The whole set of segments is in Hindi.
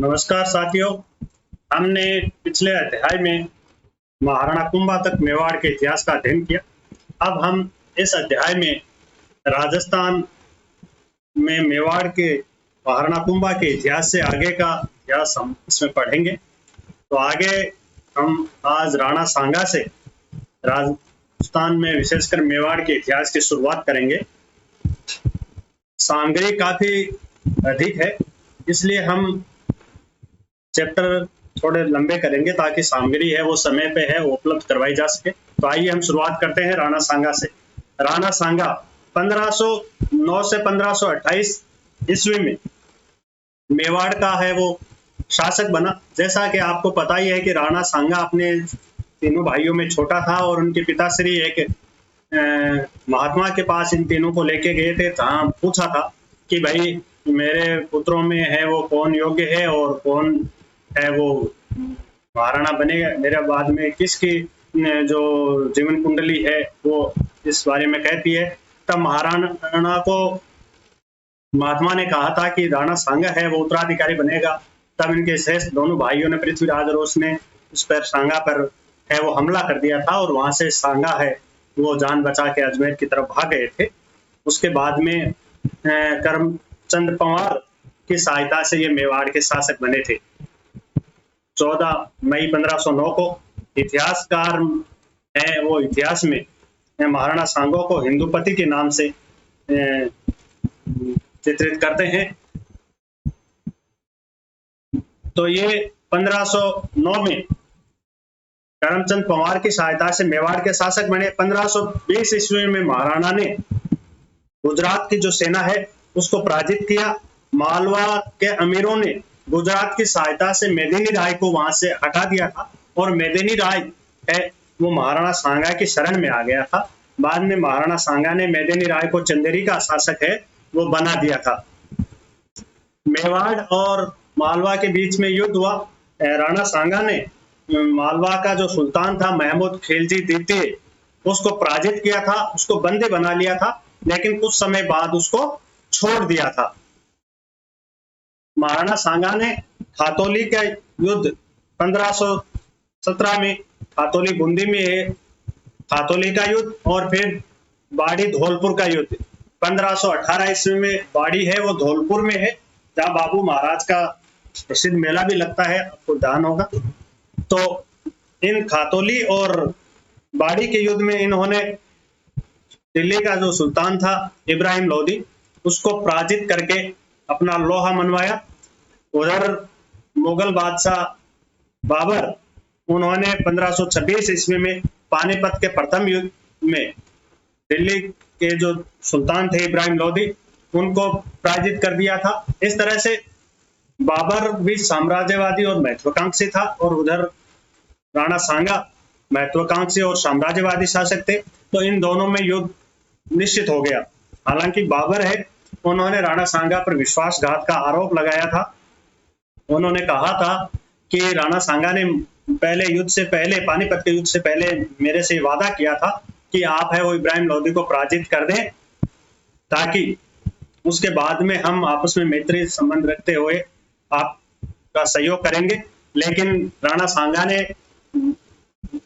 नमस्कार साथियों। हमने पिछले अध्याय में महाराणा कुंभा तक मेवाड़ के इतिहास का अध्ययन किया। अब हम इस अध्याय में राजस्थान में मेवाड़ के महाराणा कुंभा के इतिहास से आगे का इतिहास हम इसमें पढ़ेंगे। तो आगे हम आज राणा सांगा से राजस्थान में विशेषकर मेवाड़ के इतिहास की शुरुआत करेंगे। सामग्री काफी अधिक है, इसलिए हम चैप्टर थोड़े लंबे करेंगे ताकि सामग्री है वो समय पे है वो उपलब्ध करवाई जा सके। तो आइए हम शुरुआत करते हैं राणा सांगा से। राणा सांगा 1509 से 1528 ईस्वी में मेवाड़ का है वो शासक बना। जैसा कि आपको पता ही है कि राणा सांगा अपने तीनों भाइयों में छोटा था और उनके पिताश्री एक महात्मा के पास इन तीनों को लेके गए थे। जहाँ पूछा था कि भाई मेरे पुत्रों में है वो कौन योग्य है और कौन है वो महाराणा बनेगा, मेरे बाद में किसकी जो जीवन कुंडली है वो इस बारे में कहती है। तब महाराणा को महात्मा ने कहा था कि राणा सांगा है वो उत्तराधिकारी बनेगा। तब इनके श्रेष्ठ दोनों भाइयों ने पृथ्वीराज और उसने उस पर सांगा पर है वो हमला कर दिया था और वहां से सांगा है वो जान बचा के अजमेर की तरफ भाग गए थे। उसके बाद में करमचंद पंवार की सहायता से ये मेवाड़ के शासक बने थे। 14 मई 1509 को इतिहासकार है वो इतिहास में महाराणा सांगो को हिंदुपति के नाम से चित्रित करते हैं। तो ये 1509 में करमचंद पंवार की सहायता से मेवाड़ के शासक बने। 1520 ईस्वी में महाराणा ने गुजरात की जो सेना है उसको पराजित किया। मालवा के अमीरों ने गुजरात की सहायता से मेदिनी राय को वहां से हटा दिया था और मेदिनी राय है वो महाराणा सांगा की शरण में आ गया था। बाद में महाराणा सांगा ने मेदिनी राय को चंदेरी का शासक है वो बना दिया था। मेवाड़ और मालवा के बीच में युद्ध हुआ। राणा सांगा ने मालवा का जो सुल्तान था महमूद खिलजी द्वितीय उसको पराजित किया था, उसको बंदी बना लिया था, लेकिन कुछ समय बाद उसको छोड़ दिया था। महाराणा सांगा ने खातौली का युद्ध 1517 में खातौली बूंदी में है खातौली का युद्ध और फिर बाड़ी धौलपुर का युद्ध 1518 ईस्वी में बाड़ी है वो धौलपुर में है जहाँ बाबू महाराज का प्रसिद्ध मेला भी लगता है, आपको ध्यान होगा। तो इन खातौली और बाड़ी के युद्ध में इन्होंने दिल्ली का जो सुल्तान था इब्राहिम लोदी उसको पराजित करके अपना लोहा मनवाया। उधर मुगल बादशाह बाबर उन्होंने 1526 ईस्वी में पानीपत के प्रथम युद्ध में दिल्ली के जो सुल्तान थे इब्राहिम लोदी उनको पराजित कर दिया था। इस तरह से बाबर भी साम्राज्यवादी और महत्वाकांक्षी था और उधर राणा सांगा महत्वाकांक्षी और साम्राज्यवादी शासक थे। तो इन दोनों में युद्ध निश्चित हो गया। हालांकि बाबर है उन्होंने राणा सांगा पर विश्वासघात का आरोप लगाया था। उन्होंने कहा था कि राणा सांगा ने पहले युद्ध से पहले पानीपत के युद्ध से पहले मेरे से वादा किया था कि आप है वो इब्राहिम लोदी को पराजित कर दें ताकि उसके बाद में हम आपस में मैत्री संबंध रखते हुए आपका सहयोग करेंगे। लेकिन राणा सांगा ने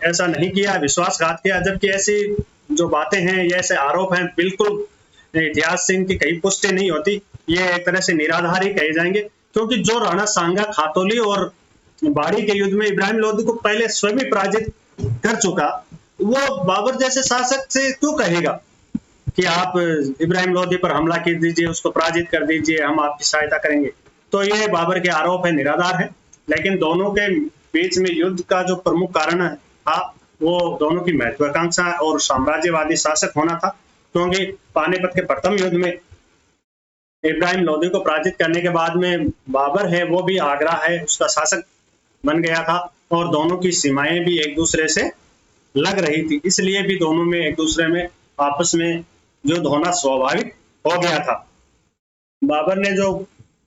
ऐसा नहीं किया, विश्वासघात किया। जबकि ऐसी जो बातें हैं ये ऐसे आरोप हैं बिल्कुल इतिहास से इनकी कहीं पुष्टि नहीं होती, ये एक तरह से निराधार ही कहे जाएंगे। क्योंकि जो राणा सांगा खातौली और बाड़ी के युद्ध में इब्राहिम लोदी को पहले स्वयं ही पराजित कर चुका, वो बाबर जैसे शासक से क्यों कहेगा कि आप इब्राहिम लोदी पर हमला कर दीजिए, उसको पराजित कर दीजिए, हम आपकी सहायता करेंगे। तो ये बाबर के आरोप है, निराधार है। लेकिन दोनों के बीच में युद्ध का जो प्रमुख कारण था वो दोनों की महत्वाकांक्षा और साम्राज्यवादी शासक होना था। क्योंकि पानीपत के प्रथम युद्ध में इब्राहिम लोदी को पराजित करने के बाद में बाबर है वो भी आगरा है उसका शासक बन गया था और दोनों की सीमाएं भी एक दूसरे से लग रही थी, इसलिए भी दोनों में एक दूसरे में आपस में युद्ध होना स्वाभाविक हो गया था। बाबर ने जो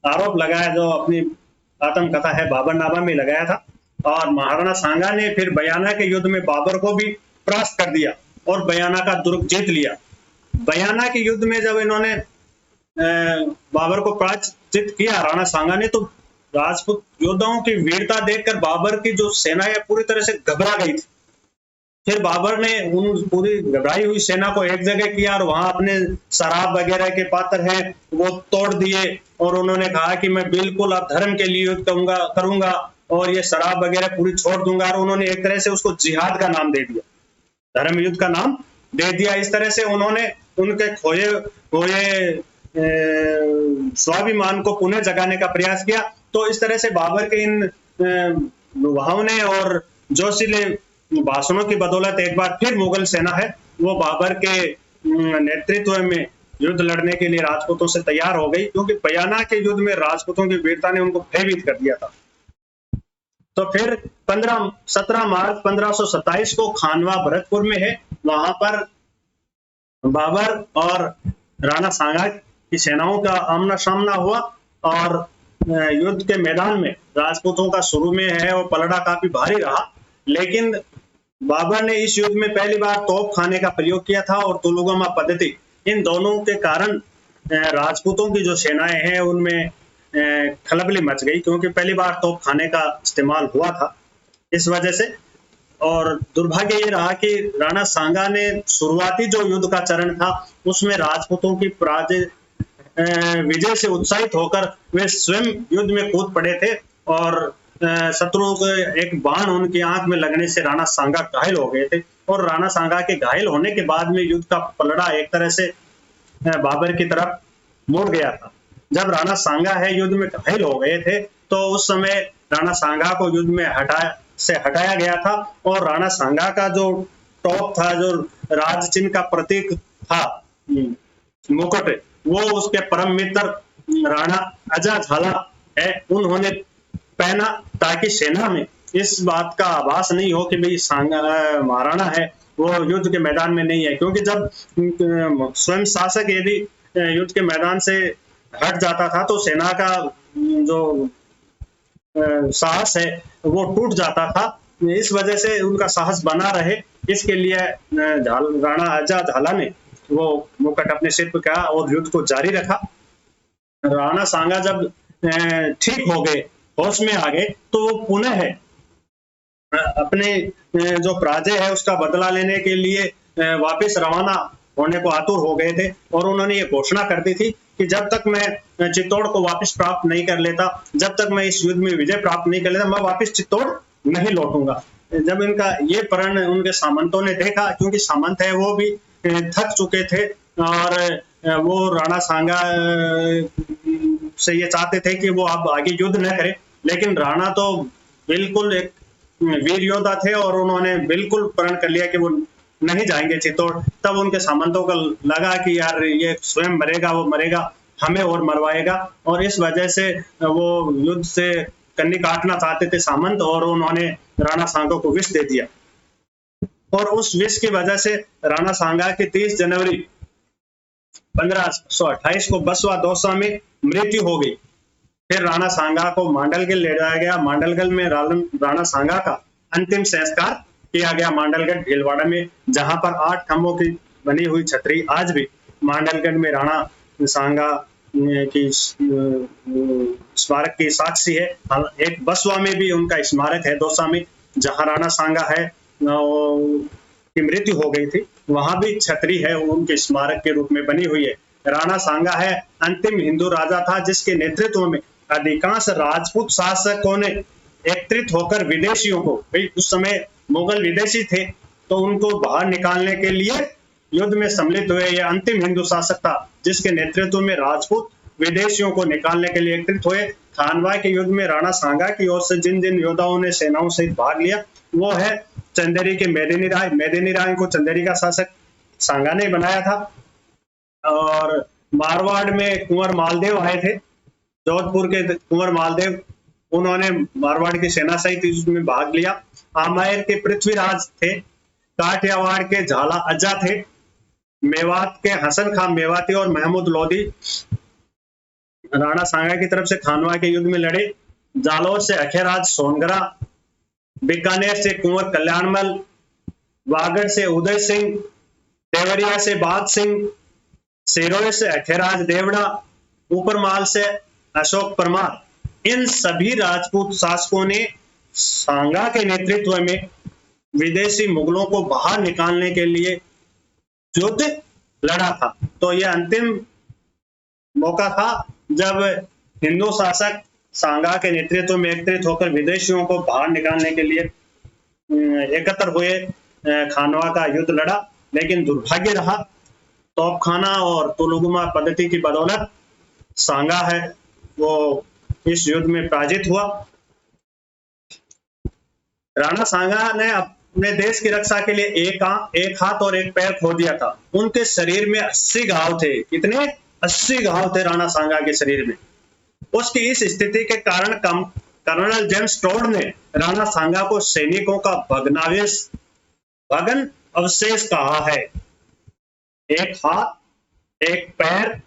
आरोप लगाया, जो अपनी आत्मकथा है बाबरनामा में लगाया था, और महाराणा सांगा ने फिर बयाना के युद्ध में बाबर को भी परास्त कर दिया और बयाना का दुर्ग जीत लिया। बयाना के युद्ध में जब इन्होंने बाबर को पराजित किया राणा सांगा ने, तो राजपूत योद्धाओं की वीरता देखकर बाबर की जो सेना है पूरी तरह से घबरा गई थी। फिर बाबर ने उन पूरी घबराई हुई सेना को एक जगह किया और वहां अपने शराब वगैरह के पात्र हैं वो तोड़ दिए और उन्होंने कहा कि मैं बिल्कुल अब धर्म के लिए युद्ध करूंगा और ये शराब वगैरह पूरी छोड़ दूंगा, और उन्होंने एक तरह से उसको जिहाद का नाम दे दिया, धर्म युद्ध का नाम दे दिया। इस तरह से उन्होंने उनके खोए खोए स्वाभिमान को पुनः जगाने का प्रयास किया। तो इस तरह से बाबर के इन लुभावने और जोशीले भाषणों की बदौलत एक बार फिर मुगल सेना है वो बाबर के नेतृत्व में युद्ध लड़ने के लिए राजपूतों से तैयार हो गई, क्योंकि बयाना के युद्ध में राजपूतों की वीरता ने उनको भयभीत कर दिया था। तो फिर 17 मार्च 1527 को खानवा भरतपुर में है, वहां पर बाबर और राणा सांगा की सेनाओं का आमना सामना हुआ और युद्ध के मैदान में राजपूतों का शुरू में है और पलड़ा काफी भारी रहा, लेकिन बाबर ने इस युद्ध में पहली बार तोप खाने का प्रयोग किया था और तुलुगमा पद्धति, इन दोनों के कारण राजपूतों की जो सेनाएं हैं उनमें खलबली मच गई, क्योंकि पहली बार तोप खाने का इस्तेमाल हुआ था इस वजह से। और दुर्भाग्य ये रहा कि राणा सांगा ने शुरुआती जो युद्ध का चरण था उसमें राजपूतों की विजय से उत्साहित होकर वे स्वयं युद्ध में कूद पड़े थे और शत्रु को एक बाण उनकी आंख में लगने से राणा सांगा घायल हो गए थे। और राणा सांगा के घायल होने के बाद में युद्ध का पलड़ा एक तरह से बाबर की तरफ मुड़ गया था। जब राणा सांगा है युद्ध में घायल हो गए थे तो उस समय राणा सांगा को युद्ध में हटाया गया था और राणा सांगा का जो टॉप था, जो राज चिन्ह का प्रतीक था मुकुट, वो उसके परम मित्र राणा अजा झाला है उन्होंने पहना, ताकि सेना में इस बात का आभास नहीं हो कि भाई सांगा महाराणा है वो युद्ध के मैदान में नहीं है, क्योंकि जब स्वयं शासक यदि युद्ध के मैदान से हट जाता था तो सेना का जो साहस है वो टूट जाता था। इस वजह से उनका साहस बना रहे, इसके लिए राणा अजा झाला ने वो मुकुट अपने सिर पर किया और युद्ध को जारी रखा। राणा सांगा जब ठीक हो गए, होश में आ गए, तो वो पुनः अपने जो पराजय है उसका बदला लेने के लिए वापस रवाना होने को आतुर हो गए थे और उन्होंने ये घोषणा कर दी थी कि जब तक मैं चित्तौड़ को वापस प्राप्त नहीं कर लेता, जब तक मैं इस युद्ध में विजय प्राप्त नहीं कर लेता, मैं वापस चित्तौड़ नहीं लौटूंगा। जब इनका ये प्रण उनके सामंतों ने देखा, क्योंकि सामंत है वो भी थक चुके थे और वो राणा सांगा से ये चाहते थे कि वो अब आगे युद्ध न करे, लेकिन राणा तो बिल्कुल एक वीर योद्धा थे और उन्होंने बिल्कुल प्रण कर लिया कि वो नहीं जाएंगे चित्तौड़। तब उनके सामंतों को लगा कि यार ये स्वयं मरेगा, वो मरेगा, हमें और मरवाएगा, और इस वजह से वो युद्ध से कन्नी काटना चाहते थे सामंत, और उन्होंने राणा सांगा को विष दे दिया। और उस विष की वजह से राणा सांगा की 30 जनवरी 1528 को बसवा दौसा में मृत्यु हो गई। फिर राणा सांगा को मांडलगढ़ ले जाया गया। मांडलगढ़ में राणा सांगा का अंतिम संस्कार किया गया, मांडलगढ़ भीलवाड़ा में, जहां पर 8 खंभों की बनी हुई छतरी आज भी मांडलगढ़ में राणा सांगा की स्मारक की साक्षी है। एक बसवा में भी उनका स्मारक है दौसा में, जहां राणा सांगा है की मृत्यु हो गई थी, वहां भी छतरी है उनके स्मारक के रूप में बनी हुई है। राणा सांगा है अंतिम हिंदू राजा था जिसके नेतृत्व में अधिकांश राजपूत शासकों ने एकत्रित होकर विदेशियों को, उस समय मुगल विदेशी थे तो उनको बाहर निकालने के लिए युद्ध में सम्मिलित हुए। यह अंतिम हिंदू शासक था जिसके नेतृत्व में राजपूत विदेशियों को निकालने के लिए एकत्रित हुए। खानवा के युद्ध में राणा सांगा की ओर से जिन जिन योद्धाओं ने सेनाओं सहित भाग लिया वो है चंदेरी के मेदिनी राय। मेदिनी राय को चंदेरी का शासक सांगा ने बनाया था। और मारवाड़ में कुंवर मालदेव आए थे, जोधपुर के कुंवर मालदेव, उन्होंने मारवाड़ की सेना सहित इसमें भाग लिया। आमेर के पृथ्वीराज थे, काठियावाड़ के झाला अज्जा थे, मेवात के हसन खां मेवाती और महमूद लोधी राणा सांगा की तरफ से खानवा के युद्ध में लड़े। जालौर से अखेराज सोनगरा, बीकानेर से कुंवर कल्याणमल, वागड़ से उदय सिंह, देवरिया से बाद सिंह, सिरोही से अखेराज देवड़ा, ऊपरमाल से अशोक परमार इन सभी राजपूत शासकों ने सांगा के नेतृत्व में विदेशी मुगलों को बाहर निकालने के लिए युद्ध लड़ा था। तो यह अंतिम मौका था जब हिंदू शासक सांगा के नेतृत्व में एकत्रित होकर विदेशियों को बाहर निकालने के लिए एकत्र हुए, खानवा का युद्ध लड़ा। लेकिन दुर्भाग्य रहा, तोपखाना और तुलुगमा पद्धति की बदौलत सांगा है वो इस युद्ध में पराजित हुआ। राणा सांगा ने अपने देश की रक्षा के लिए एक हाथ और एक पैर खो दिया था। उनके शरीर में 80 घाव थे। कितने? 80 घाव थे राणा सांगा के शरीर में। उसकी इस स्थिति के कारण कर्नल जेम्स टोड ने राणा सांगा को सैनिकों का भग्न अवशेष कहा है। एक हाथ, एक पैर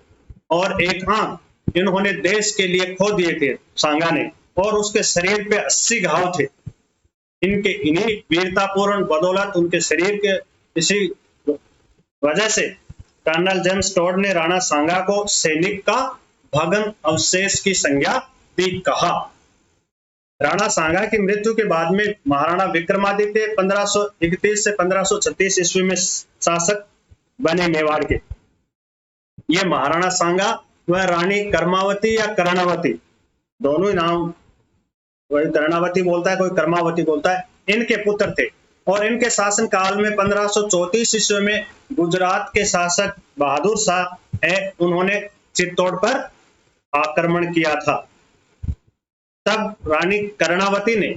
और एक आंख इन्होंने देश के लिए खो दिए थे सांगा ने, और उसके शरीर पे 80 घाव थे। इन्हीं वीरतापूर्ण बदौलत उनके शरीर के इसी वजह से कर्नल जेम्स टोड ने राणा सांगा को सैनिक का भग्न अवशेष की संज्ञा दी कहा। राणा सांगा की मृत्यु के बाद में महाराणा विक्रमादित्य 1531 से 1536 ईस्वी में शासक बने मेवाड़ के। ये महाराणा सांगा व रानी कर्मावती या कर्णावती, दोनों ही नाम, कोई कर्णावती बोलता है कोई कर्मावती बोलता है, इनके पुत्र थे। और इनके शासन काल में 1534 ईस्वी में गुजरात के शासक बहादुर शाह है, उन्होंने चित्तौड़ पर आक्रमण किया था। तब रानी कर्णावती ने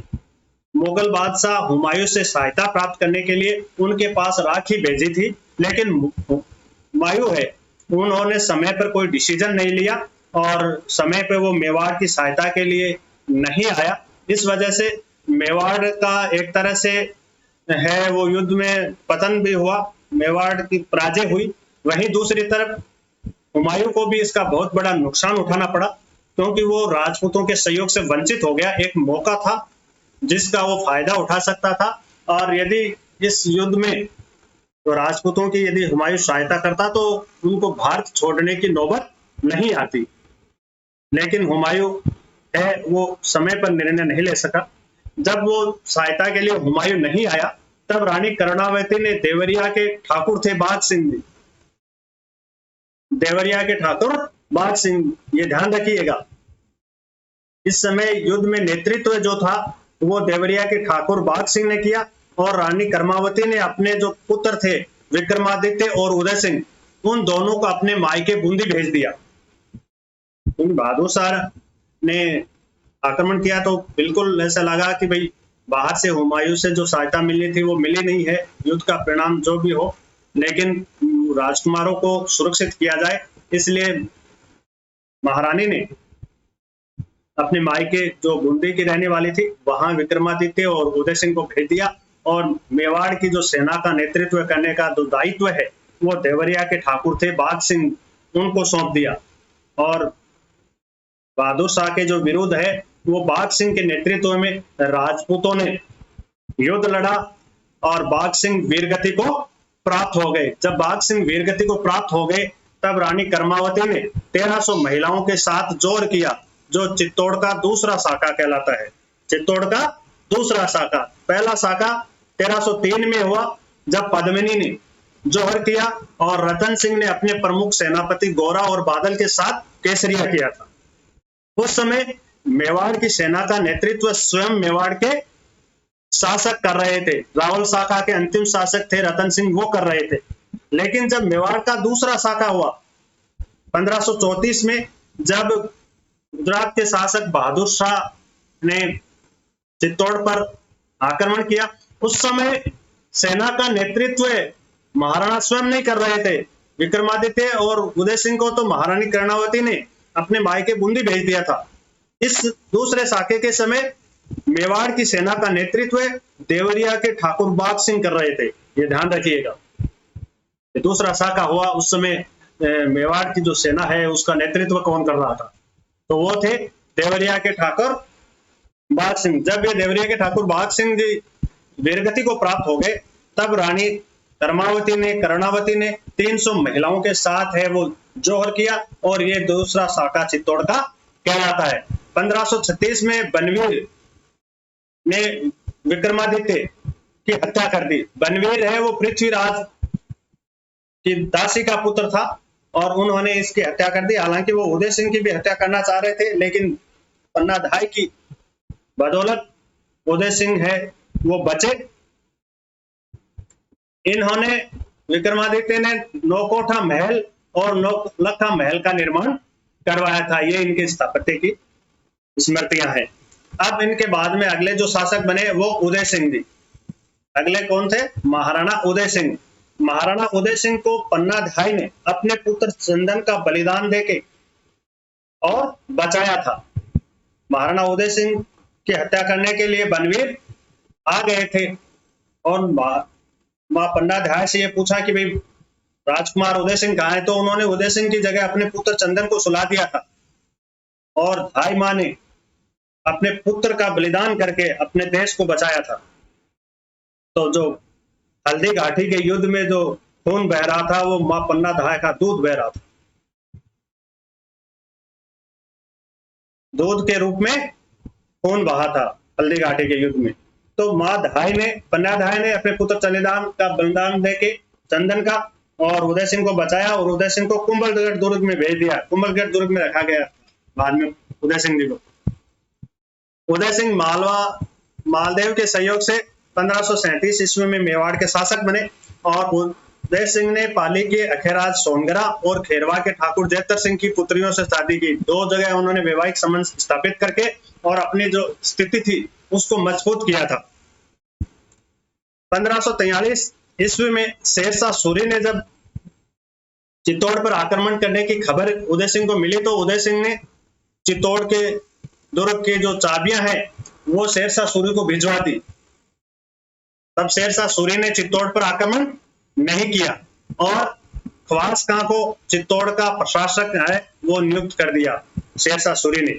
मुगल बादशाह हुमायूं से सहायता प्राप्त करने के लिए उनके पास राखी भेजी थी, लेकिन हुमायूं है उन्होंने समय पर कोई डिसीजन नहीं लिया और समय पर वो मेवाड़ की सहायता के लिए नहीं आया। इस वजह से मेवाड़ का एक तरह से है वो युद्ध में पतन भी हुआ, मेवाड़ की पराजय हुई। वहीं दूसरी तरफ हुमायूं को भी इसका बहुत बड़ा नुकसान उठाना पड़ा, क्योंकि वो राजपूतों के सहयोग से वंचित हो गया। एक मौका था जिसका वो फायदा उठा सकता था, और यदि इस युद्ध में तो राजपूतों की यदि हुमायूं सहायता करता तो उनको भारत छोड़ने की नौबत नहीं आती। लेकिन हुमायूं है वो समय पर निर्णय नहीं ले सका। जब वो सहायता के लिए हुमायूं नहीं आया, तब रानी कर्णावती ने देवरिया के ठाकुर थे बाघ सिंह, देवरिया के ठाकुर बाघ सिंह, ये ध्यान रखिएगा। इस समय युद्ध में नेतृत्व जो था वो देवरिया के ठाकुर बाघ सिंह ने किया, और रानी कर्मावती ने अपने जो पुत्र थे विक्रमादित्य और उदय सिंह, उन दोनों को अपने मायके बूंदी भेज दिया। बहादुर शाह ने आक्रमण किया तो बिल्कुल ऐसा लगा कि भाई बाहर से हुमायूं से जो सहायता मिलनी थी वो मिली नहीं है, युद्ध का परिणाम जो भी हो, लेकिन राजकुमारों को सुरक्षित किया जाए, इसलिए महारानी ने अपने मायके जो बूंदी की रहने वाली थी वहां विक्रमादित्य और उदय सिंह को भेज दिया, और मेवाड़ की जो सेना का नेतृत्व करने का जो दायित्व है वो देवरिया के ठाकुर थे बाघ सिंह, उनको सौंप दिया। और बहादुर शाह के जो विरुद्ध है वो बाघ सिंह के नेतृत्व में राजपूतों ने युद्ध लड़ा, और बाघ सिंह वीरगति को प्राप्त हो गए। जब बाघ सिंह वीरगति को प्राप्त हो गए, तब रानी कर्मावती ने 1300 महिलाओं के साथ जोड़ किया, जो चित्तौड़ का दूसरा शाखा कहलाता है। चित्तौड़ का दूसरा शाखा, पहला शाखा 1303 में हुआ जब पद्मिनी ने जोहर किया और रतन सिंह ने अपने प्रमुख सेनापति गोरा और बादल के साथ केसरिया किया था। उस समय मेवाड़ की सेना का नेतृत्व स्वयं मेवाड़ के शासक कर रहे थे। रावल शाखा के अंतिम शासक थे रतन सिंह, वो कर रहे थे। लेकिन जब मेवाड़ का दूसरा शाखा हुआ 1534 में, जब गुजरात के शासक बहादुर शाह ने चित्तौड़ पर आक्रमण किया, उस समय सेना का नेतृत्व महाराणा स्वयं नहीं कर रहे थे। विक्रमादित्य और उदय सिंह को तो महारानी कर्णावती ने अपने मायके बूंदी भेज दिया था। इस दूसरे शाखे के समय मेवाड़ की सेना का नेतृत्व देवरिया के ठाकुर बाघ सिंह कर रहे थे, ये ध्यान रखिएगा। दूसरा शाखा हुआ उस समय मेवाड़ की जो सेना है उसका नेतृत्व कौन कर रहा था, तो वो थे देवरिया के ठाकुर बाघ सिंह। जब ये देवरिया के ठाकुर बाघ सिंह जी वीरगति को प्राप्त हो गए, तब रानी कर्णावती ने 300 महिलाओं के साथ है वो जोहर किया, और ये दूसरा शाखा चित्तौड़ का कहलाता है। 1536 में बनवीर ने विक्रमादित्य की हत्या कर दी। बनवीर है वो पृथ्वीराज की दासी का पुत्र था और उन्होंने इसकी हत्या कर दी। हालांकि वो उदय सिंह की भी हत्या करना चाह रहे थे, लेकिन पन्नाधाय की बदौलत उदय सिंह है वो बचे। इन्होंने विक्रमादित्य ने नौकोठा महल और नौलखा महल का निर्माण करवाया था। ये इनके स्थापत्य की स्मृतियां हैं। अब इनके बाद में अगले जो शासक बने वो उदय सिंह जी। अगले कौन थे? महाराणा उदय सिंह। महाराणा उदय सिंह को पन्नाधाय ने अपने पुत्र चंदन का बलिदान देके और बचाया था। महाराणा उदय सिंह की हत्या करने के लिए बनवीर आ गए थे और मां पन्नाधाय से ये पूछा कि भाई राजकुमार उदय सिंह कहाँ है, तो उन्होंने उदय सिंह की जगह अपने पुत्र चंदन को सुला दिया था और धाई मां ने अपने पुत्र का बलिदान करके अपने देश को बचाया था। तो जो हल्दी घाटी के युद्ध में जो खून बह रहा था वो मां पन्नाधाय का दूध बह रहा था, दूध के रूप में खून बहा था हल्दी घाटी के युद्ध में। तो मां पन्नाधाय ने अपने पुत्र चंदन का बलिदान देके चंदन का और उदय सिंह को बचाया और उदय सिंह को कुंभलगढ़ दुर्ग में भेज दिया। कुंभलगढ़ दुर्ग में रखा गया बाद में उदय सिंह जी को। उदय सिंह मालदेव के सहयोग से 1537 ईस्वी में मेवाड़ के शासक बने और उदय सिंह ने पाली के अखेराज सोनगरा और खेरवा के ठाकुर जैतर सिंह की पुत्रियों से शादी की। दो जगह उन्होंने वैवाहिक संबंध स्थापित करके और अपनी जो स्थिति थी उसको मजबूत किया था। 1543 ईस्वी में शेरशाह सूरी ने जब चित्तौड़ पर आक्रमण करने की खबर उदय सिंह को मिली तो उदय सिंह ने चित्तौड़ के दुर्ग की जो चाबियां हैं वो शेरशाह सूरी को भिजवा दी। तब शेरशाह सूरी ने चित्तौड़ पर आक्रमण नहीं किया और ख्वास खां को चित्तौड़ का प्रशासक है वो नियुक्त कर दिया शेरशाह सूरी ने।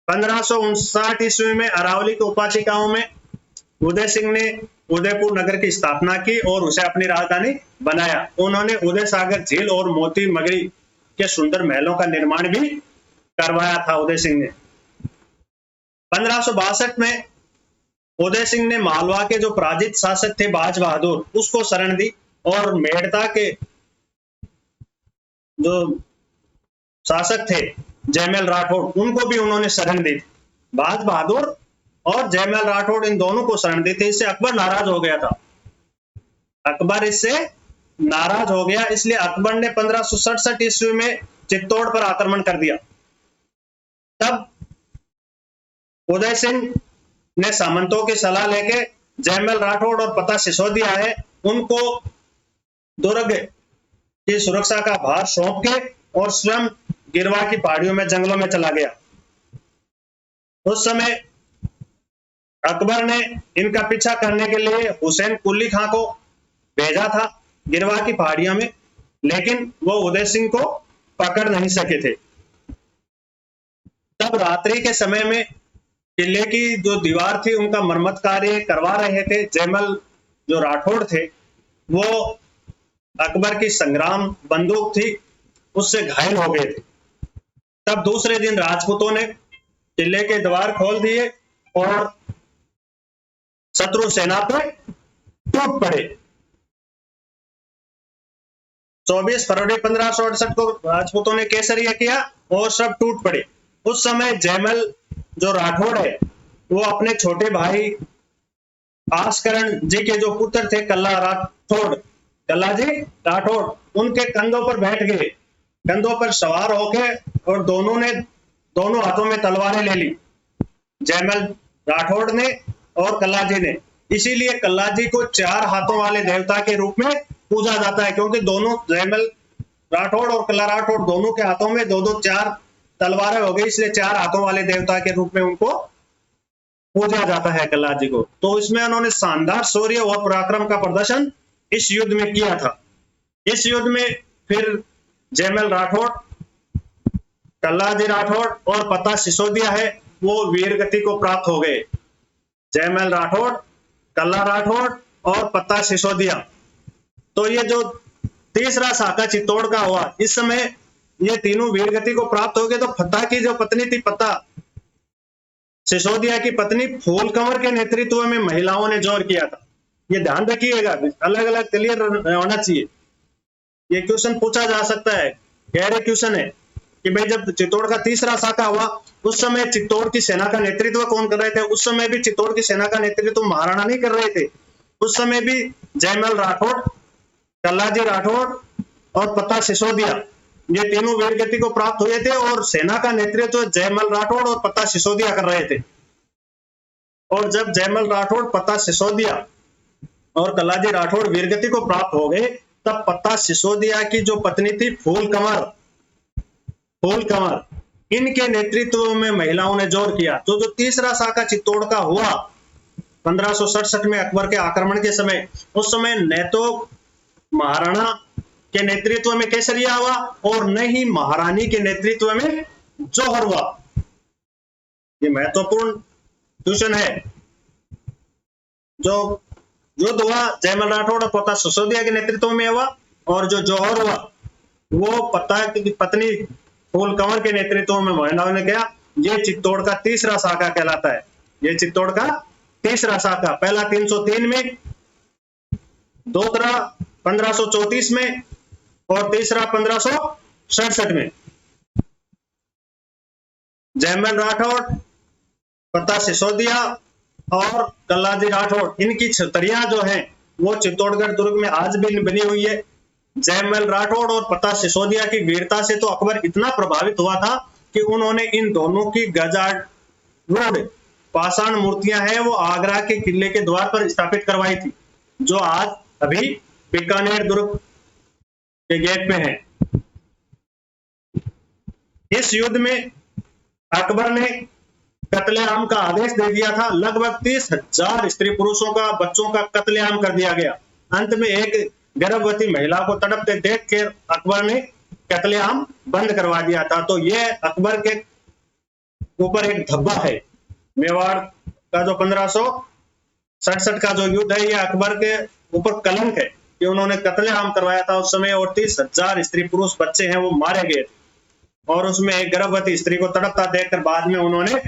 1559 ईस्वी में अरावली के उपाचिकाओं में उदय सिंह ने उदयपुर नगर की स्थापना की और उसे अपनी राजधानी बनाया। उन्होंने उदय सागर झील और मोती मगरी के सुंदर महलों का निर्माण भी करवाया था उदय सिंह ने। 1562 में उदय सिंह ने मालवा के जो पराजित शासक थे बाज बहादुर उसको शरण दी और मेड़ता के जो शासक थे जयमल राठौड़ उनको भी उन्होंने शरण दी। बाज बहादुर और जयमल राठौड़ इन दोनों को शरण दी थी। इससे अकबर नाराज हो गया था। अकबर इससे नाराज हो गया, इसलिए अकबर ने 1567 ईस्वी में चित्तौड़ पर आक्रमण कर दिया। तब उदय सिंह ने सामंतों की सलाह लेके जयमल राठौड़ और पता सिसोदिया है उनको दुर्ग की सुरक्षा का भार सौंप के और स्वयं गिरवा की पहाड़ियों में जंगलों में चला गया। उस समय अकबर ने इनका पीछा करने के लिए हुसैन कुली खां को भेजा था गिरवा की पहाड़ियों में, लेकिन वो उदय सिंह को पकड़ नहीं सके थे। तब रात्रि के समय में किले की जो दीवार थी उनका मरम्मत कार्य करवा रहे थे जयमल जो राठौड़ थे वो अकबर की संग्राम बंदूक थी उससे घायल हो गए थे। तब दूसरे दिन राजपूतों ने किले के द्वार खोल दिए और शत्रु सेना पर टूट पड़े। 24 फरवरी 1568 को राजपूतों ने केसरिया किया और सब टूट पड़े। उस समय जयमल जो राठौड़ है वो अपने छोटे भाई आसकरण जी के जो पुत्र थे कल्लाजी राठौड़ उनके कंधों पर बैठ गए, कंधों पर सवार होके और दोनों हाथों में तलवारें ले ली जयमल राठौड़ ने और कल्लाजी ने। इसीलिए कल्लाजी को 4 हाथों वाले देवता के रूप में पूजा जाता है, क्योंकि दोनों जयमल राठौड़ और कल्ला राठौड़ दोनों के हाथों में 2-4 तलवारें हो गई, इसलिए 4 हाथों वाले देवता के रूप में उनको पूजा जाता है कल्लाजी को। तो इसमें उन्होंने शानदार शौर्य और पराक्रम का प्रदर्शन इस युद्ध में किया था। इस युद्ध में फिर जयमल राठौड़, कल्लाजी राठौड़ और पता सिसोदिया है वो वीर गति को प्राप्त हो गए। जयमल राठौड़, कल्ला राठौड़ और पता सिसोदिया। तो ये जो तीसरा साका चित्तौड़ का हुआ, इस समय ये तीनों वीर गति को प्राप्त हो गए, तो फतेह की जो पत्नी थी, फतेह सिसोदिया की पत्नी फूल कंवर के नेतृत्व में महिलाओं ने जोर किया था। ये ध्यान रखिएगा, अलग अलग क्लियर होना चाहिए। ये क्वेश्चन पूछा जा सकता है, गहरे क्वेश्चन है कि भाई जब चित्तौड़ का तीसरा साका हुआ उस समय चित्तौड़ की सेना का नेतृत्व कौन कर रहे थे? उस समय भी चित्तौड़ की सेना का नेतृत्व महाराणा नहीं कर रहे थे, उस समय भी जयमल राठौड़, कल्लाजी राठौड़ और फतेह सिसोदिया, ये तीनों वीर गति को प्राप्त हुए थे और सेना का नेतृत्व जयमल राठौड़ और फतेह सिसोदिया कर रहे थे। और जब जयमल राठौड़, फतेह सिसोदिया और कल्लाजी राठौड़ वीर गति को प्राप्त हो गए, तब फतेह सिसोदिया की जो पत्नी थी फूल कंवर, इनके नेतृत्व में महिलाओं ने जोर किया। तो जो तीसरा साका चित्तौड़ का हुआ 1567 में अकबर के आक्रमण के समय, उस समय न तो महाराणा के नेतृत्व में केसरिया हुआ और न ही महारानी के नेतृत्व में जौहर हुआ। ये महत्वपूर्ण क्वेश्चन है। जो युद्ध हुआ जयमल राठौड़ और फतेह सिसोदिया के नेतृत्व में हुआ, और जो जौहर हुआ वो फतेह की पत्नी फूल कंवर के नेतृत्व में महिलाओं ने किया। ये चित्तौड़ का तीसरा साका कहलाता है। ये चित्तौड़ का तीसरा साका, पहला 303 में, दूसरा 1534 में और तीसरा 1567 में। जयमल राठौड़, फतेह सिसोदिया और कल्लाजी राठौड़, इनकी छतरियां जो हैं वो चित्तौड़गढ़ दुर्ग में आज भी बनी हुई है। जयमल राठौड़ और फतेह सिसोदिया की वीरता से तो अकबर इतना प्रभावित हुआ था कि उन्होंने इन दोनों की गजारूढ़ पाषाण मूर्तियां हैं वो आगरा के किले के द्वार पर स्थापित करवाई थी, जो आज अभी बीकानेर दुर्ग के गेट पे है। इस युद्ध में अकबर ने कत्लेआम का आदेश दे दिया था। लगभग 30,000 स्त्री पुरुषों का, बच्चों का कत्लेआम कर दिया गया। अंत में एक गर्भवती महिला को तड़पते देख कर अकबर ने कत्लेआम बंद करवा दिया था। तो यह अकबर के ऊपर एक धब्बा है। मेवाड़ का जो 1567 का जो युद्ध है, यह अकबर के ऊपर कलंक है कि उन्होंने कत्लेआम करवाया था उस समय, और 30,000 स्त्री पुरुष बच्चे हैं वो मारे गए थे। और उसमें एक गर्भवती स्त्री को तड़पता देखकर बाद में उन्होंने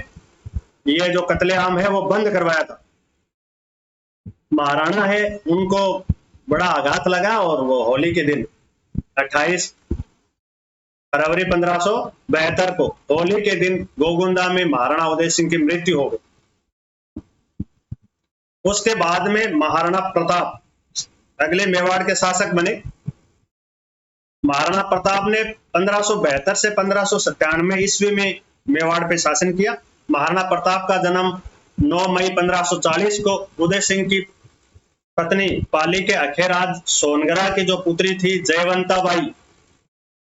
ये जो कत्लेआम है वो बंद करवाया था। महाराणा है, उनको बड़ा आघात लगा और वो होली के दिन 28 फरवरी 1572 को, होली के दिन गोगुंदा में महाराणा उदय सिंह की मृत्यु हो गई। उसके बाद में महाराणा प्रताप अगले मेवाड़ के शासक बने। महाराणा प्रताप ने 1572 से 1597 ईस्वी में मेवाड़ पे शासन किया। महाराणा प्रताप का जन्म 9 मई 1540 को उदय सिंह की पत्नी पाली के अखेराज सोनगरा की जो पुत्री थी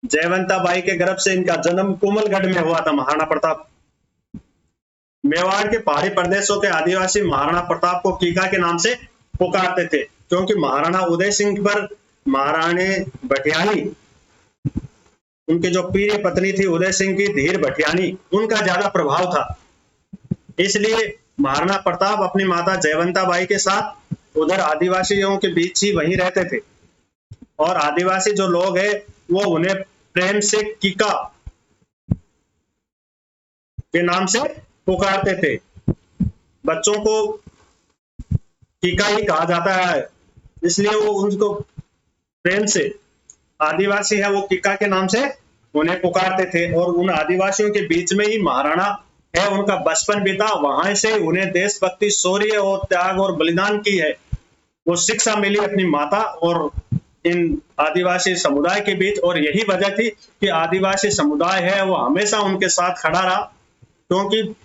जयवंता बाई के गर्भ से इनका जन्म कुमलगढ़ में हुआ था। महाराणा प्रताप मेवाड़ के पहाड़ी प्रदेशों के आदिवासी महाराणा प्रताप को कीका के नाम से पुकारते थे, क्योंकि महाराणा उदय सिंह पर महारानी भटियानी, उनकी जो प्रिय पत्नी थी उदय सिंह की धीर भटियानी, उनका ज्यादा प्रभाव था। इसलिए महाराणा प्रताप अपनी माता जयवंता बाई के साथ उधर आदिवासियों के बीच ही वहीं रहते थे, और आदिवासी जो लोग हैं वो उन्हें प्रेम से कीका के नाम से पुकारते थे। बच्चों को कीका ही कहा जाता है, इसलिए वो उनको प्रेम से, आदिवासी है वो कीका के नाम से उन्हें पुकारते थे। और उन आदिवासियों के बीच में ही महाराणा है उनका बचपन बीता। वहां से उन्हें देशभक्ति, शौर्य और त्याग और बलिदान की है वो शिक्षा मिली अपनी माता और इन आदिवासी समुदाय के बीच। और यही वजह थी कि आदिवासी समुदाय है वो हमेशा उनके साथ खड़ा रहा, क्योंकि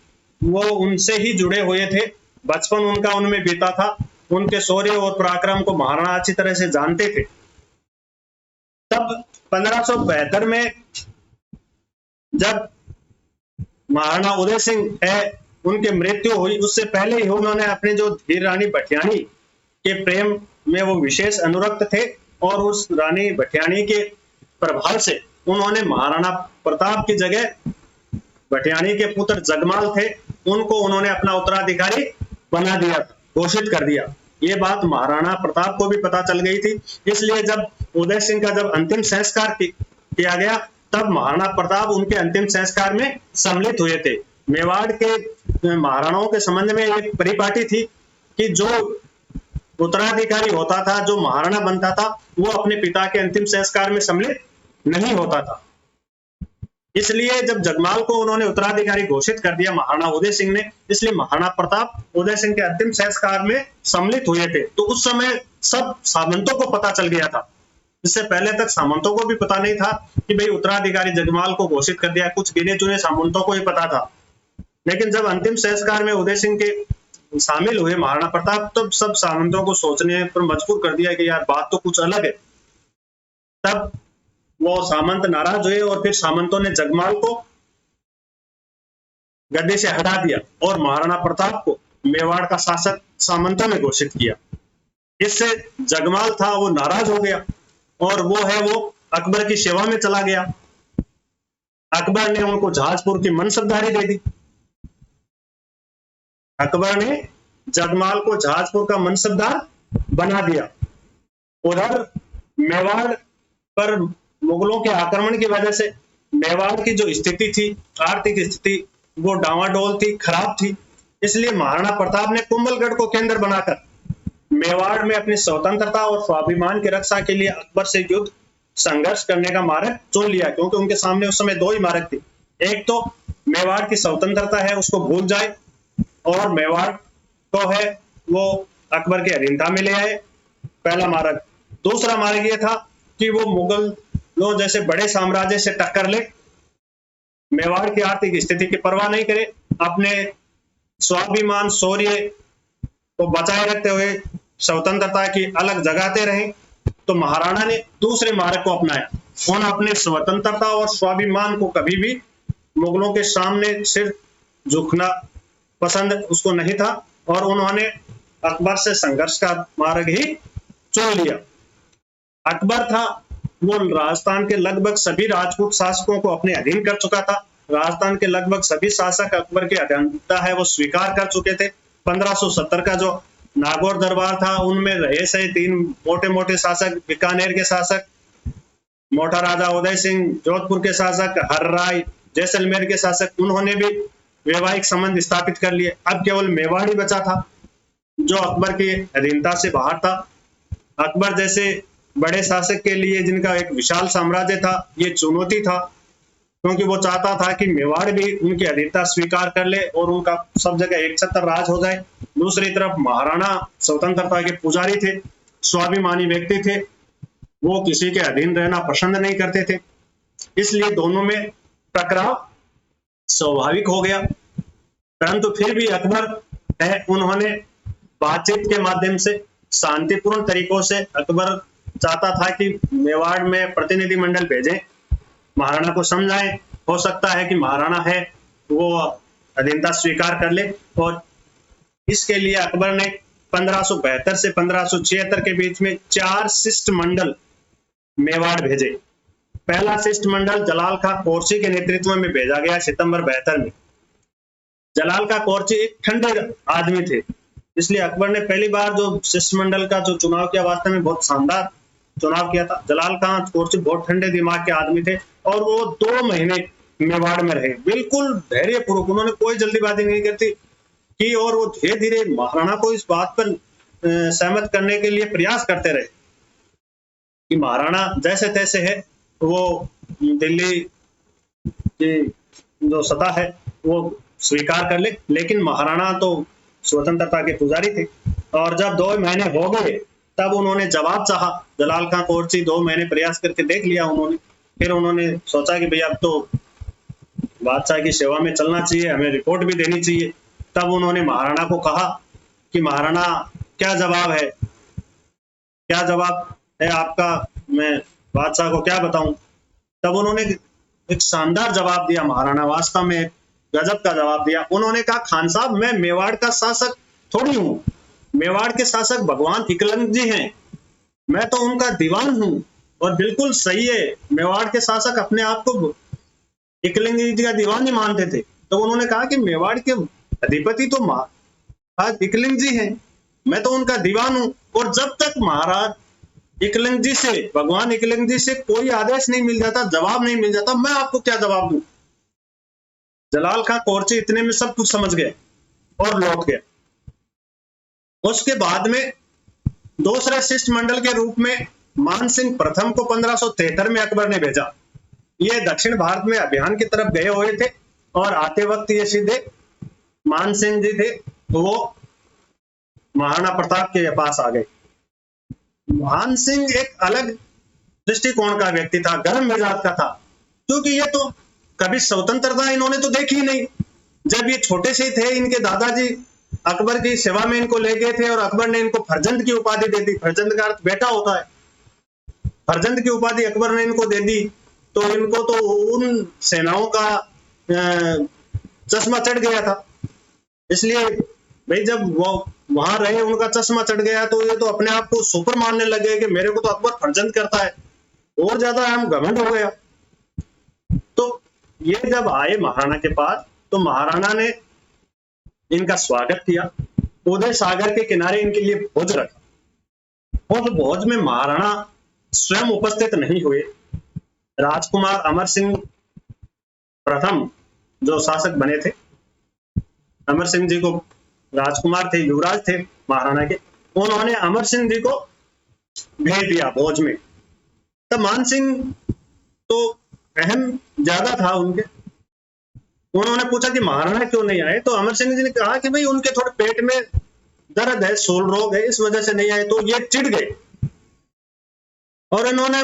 वो उनसे ही जुड़े हुए थे। बचपन उनका उनमें बीता था, उनके शौर्य और पराक्रम को महाराणा अच्छी तरह से जानते थे। तब 1572 में जब महाराणा उदय सिंह है उनकी मृत्यु हुई, उससे पहले ही उन्होंने अपनी जो धीर रानी भटियानी के प्रेम में वो विशेष अनुरक्त थे, और उस रानी भटियानी के प्रभाव से उन्होंने महाराणा प्रताप की जगह भटियानी के पुत्र जगमाल थे, उनको उन्होंने अपना उत्तराधिकारी बना दिया, घोषित कर दिया। ये बात महाराणा प्रताप को भी पता चल गई थी। इसलिए जब उदय सिंह का जब अंतिम संस्कार किया गया तब महाराणा प्रताप उनके अंतिम संस्कार में सम्मिलित हुए थे। मेवाड़ के महाराणाओं के संबंध में एक परिपाटी थी कि जो उत्तराधिकारी होता था, जो महाराणा बनता था, वो अपने पिता के अंतिम संस्कार में सम्मिलित नहीं होता था। इसलिए जब जगमाल को उन्होंने उत्तराधिकारी घोषित कर दिया महाराणा उदय सिंह ने, इसलिए महाराणा प्रताप उदय सिंह के अंतिम संस्कार में सम्मिलित हुए थे। तो उस समय सब सामंतों को पता चल गया था। इससे पहले तक सामंतों को भी पता नहीं था कि भाई उत्तराधिकारी जगमाल को घोषित कर दिया, कुछ गिने चुने सामंतों को ही पता था। लेकिन जब अंतिम संस्कार में उदय सिंह के शामिल हुए महाराणा प्रताप, तब सब सामंतों को सोचने पर मजबूर कर दिया कि यार बात तो कुछ अलग है। तब वो सामंत नाराज हुए और फिर सामंतों ने जगमाल को गद्दी से हटा दिया और महाराणा प्रताप को मेवाड़ का शासक सामंतों ने घोषित किया। इससे जगमाल था वो नाराज हो गया और वो अकबर की सेवा में चला गया। अकबर ने उनको जहाजपुर की मनसबदारी दे दी। अकबर ने जगमाल को जहाजपुर का मनसबदार बना दिया। उधर मेवाड़ पर मुगलों के आक्रमण की वजह से मेवाड़ की जो स्थिति थी, आर्थिक स्थिति, वो डावाडोल थी, खराब थी। इसलिए महाराणा प्रताप ने कुंभलगढ़ को केंद्र बनाकर मेवाड़ में अपनी स्वतंत्रता और स्वाभिमान की रक्षा के लिए अकबर से युद्ध संघर्ष करने का मार्ग चुन लिया, क्योंकि उनके सामने उस समय दो ही मार्ग थे। एक तो मेवाड़ की स्वतंत्रता है उसको भूल जाए और मेवाड़ तो है वो अकबर के अधीनता में ले आए, पहला मार्ग। दूसरा मार्ग ये था कि वो मुगलों जैसे बड़े साम्राज्य से टक्कर ले, मेवाड़ की आर्थिक स्थिति की परवाह नहीं करे, अपने स्वाभिमान शौर्य को बचाए रखते हुए स्वतंत्रता की अलग जगाते रहे। तो महाराणा ने दूसरे मार्ग को अपनाया। उन अपने स्वतंत्रता और स्वाभिमान को कभी भी मुगलों के सामने सिर झुकना पसंद उसको नहीं था और उन्होंने अकबर से संघर्ष का मार्ग ही चुन लिया। अकबर था वो राजस्थान के लगभग सभी राजपूत शासकों को अपने अधीन कर चुका था। राजस्थान के लगभग सभी शासक अकबर के अधीनता है वो स्वीकार कर चुके थे। 1570 का जो नागौर दरबार था उनमें रहे से तीन मोटे मोटे शासक, बीकानेर के शासक मोटा राजा उदय सिंह, जोधपुर के शासक हर्राय, जैसलमेर के शासक, उन्होंने भी वैवाहिक संबंध स्थापित कर लिए। अब केवल मेवाड़ ही बचा था जो अकबर की अधीनता से बाहर था। अकबर जैसे बड़े शासक के लिए जिनका एक विशाल साम्राज्य था, ये चुनौती था, क्योंकि वो चाहता था कि मेवाड़ भी उनकी अधीनता स्वीकार कर ले और उनका सब जगह एक छत्र राज हो जाए। दूसरी तरफ महाराणा स्वतंत्रता के पुजारी थे, स्वाभिमानी व्यक्ति थे, वो किसी के अधीन रहना पसंद नहीं करते थे। इसलिए दोनों में टकराव स्वाभाविक हो गया। परंतु फिर भी अकबर है उन्होंने बातचीत के माध्यम से शांतिपूर्ण तरीकों से, अकबर चाहता था कि मेवाड़ में प्रतिनिधि मंडल भेजें, महाराणा को समझाएं, हो सकता है कि महाराणा है वो अधीनता स्वीकार कर ले। और इसके लिए अकबर ने 1572 से 1576 के बीच में 4 शिष्ट मंडल मेवाड़ भेजे। पहला शिष्ट मंडल जलाल खां कोरची के नेतृत्व में भेजा गया सितंबर 72 में। जलाल खां कोरची एक ठंडे आदमी थे, इसलिए अकबर ने पहली बार जो शिष्ट मंडल का जो चुनाव किया, वास्तव में बहुत शानदार चुनाव किया था। जलाल खां कोरची बहुत ठंडे दिमाग के आदमी थे और वो 2 महीने मेवाड़ में रहे, बिल्कुल धैर्यपूर्वक। उन्होंने कोई जल्दीबाजी नहीं करती की और वो धीरे धीरे महाराणा को इस बात पर सहमत करने के लिए प्रयास करते रहे कि महाराणा जैसे तैसे है वो दिल्ली की जो सत्ता है वो स्वीकार कर ले। लेकिन महाराणा तो स्वतंत्रता के पुजारी थे और जब 2 महीने हो गए तब उन्होंने जवाब चाहा। जलाल खां कोरची 2 महीने प्रयास करके देख लिया उन्होंने, फिर उन्होंने सोचा कि भाई अब तो बादशाह की सेवा में चलना चाहिए, हमें रिपोर्ट भी देनी चाहिए। तब उन्होंने महाराणा को कहा कि महाराणा क्या जवाब है, क्या जवाब है आपका, मैं बादशाह को क्या बताऊं। तब उन्होंने एक शानदार जवाब दिया। महाराणा वास्तव में गजब का जवाब दिया। उन्होंने कहा, खान साहब मैं मेवाड़ का शासक थोड़ी हूँ, मेवाड़ के शासक भगवान इकलंग जी हैं, मैं तो उनका दीवान हूँ। और बिल्कुल सही है, मेवाड़ के शासक अपने आप को इकलिंग जी का दीवान ही मानते थे। तो उन्होंने कहा कि मेवाड़ के अधिपति तो महाराज इकलिंग जी हैं, मैं तो उनका दीवान हूं। और जब तक महाराज एकलिंग जी से, भगवान एकलिंग जी से कोई आदेश नहीं मिल जाता, जवाब नहीं मिल जाता, मैं आपको क्या जवाब दूं। जलाल खां कोरची इतने में सब कुछ समझ गया और लौट गया। उसके बाद में दूसरे शिष्टमंडल के रूप में मान सिंह प्रथम को 1573 में अकबर ने भेजा। ये दक्षिण भारत में अभियान की तरफ गए हुए थे और आते वक्त ये सीधे मान सिंह जी थे, तो वो महाराणा प्रताप के पास आ गए। मान सिंह एक अलग दृष्टिकोण का व्यक्ति था, गर्म मिजाज का था, क्योंकि ये तो कभी स्वतंत्रता इन्होंने तो देखी ही नहीं। जब ये छोटे से थे, इनके दादाजी अकबर की सेवा में इनको ले गए थे और अकबर ने इनको फरजंद की उपाधि दे दी। फरजंद का अर्थ बेटा होता है। फरजंद की उपाधि अकबर ने इनको दे दी, तो इनको तो उन सेनाओं का चश्मा चढ़ गया था। इसलिए भाई जब वो वहां रहे, उनका चश्मा चढ़ गया, तो ये तो अपने आप को सुपर मानने लगे कि मेरे को तो अकबर फरजंद करता है, और ज्यादा हम घमंड हो गया। तो ये जब आए महाराणा के पास, तो महाराणा ने इनका स्वागत किया। उदय सागर के किनारे इनके लिए भोज रखा। और भोज में महाराणा स्वयं उपस्थित नहीं हुए। राजकुमार अमर सिंह प्रथम जो शासक बने थे, अमर सिंह जी को राजकुमार थे, युवराज थे महाराणा के, उन्होंने अमर सिंह जी को भेज दिया भोज में। तब मान सिंह तो अहम ज्यादा था उनके, उन्होंने पूछा कि महाराणा क्यों नहीं आए। तो अमर सिंह जी ने कहा कि भाई उनके थोड़े पेट में दर्द है, सोल रोग है, इस वजह से नहीं आए। तो ये चिढ़ गए और इन्होंने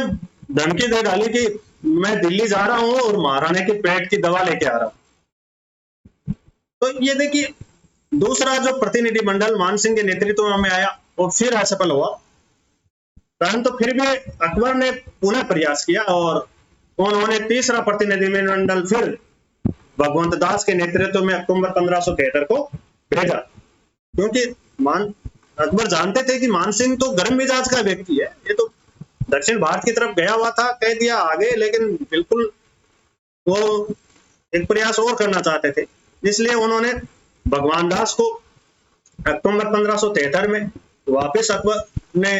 धमकी दे डाली कि मैं दिल्ली जा रहा हूं और महाराणा के पेट की दवा लेके आ रहा हूं। तो ये देखिए, दूसरा जो प्रतिनिधि मंडल मान सिंह के नेतृत्व में आया वो फिर असफल हुआ। परंतु फिर भी अकबर ने पुनः प्रयास किया और उन्होंने तीसरा प्रतिनिधि मंडल फिर भगवंत दास के नेतृत्व में अक्टूबर 1573 को भेजा। क्योंकि अकबर जानते थे कि मान सिंह तो गर्म मिजाज का व्यक्ति है, ये तो दक्षिण भारत की तरफ गया हुआ था, कह दिया आगे, लेकिन बिल्कुल वो एक प्रयास और करना चाहते थे। इसलिए उन्होंने भगवान दास को अक्टूबर 1573 में वापस अकबर ने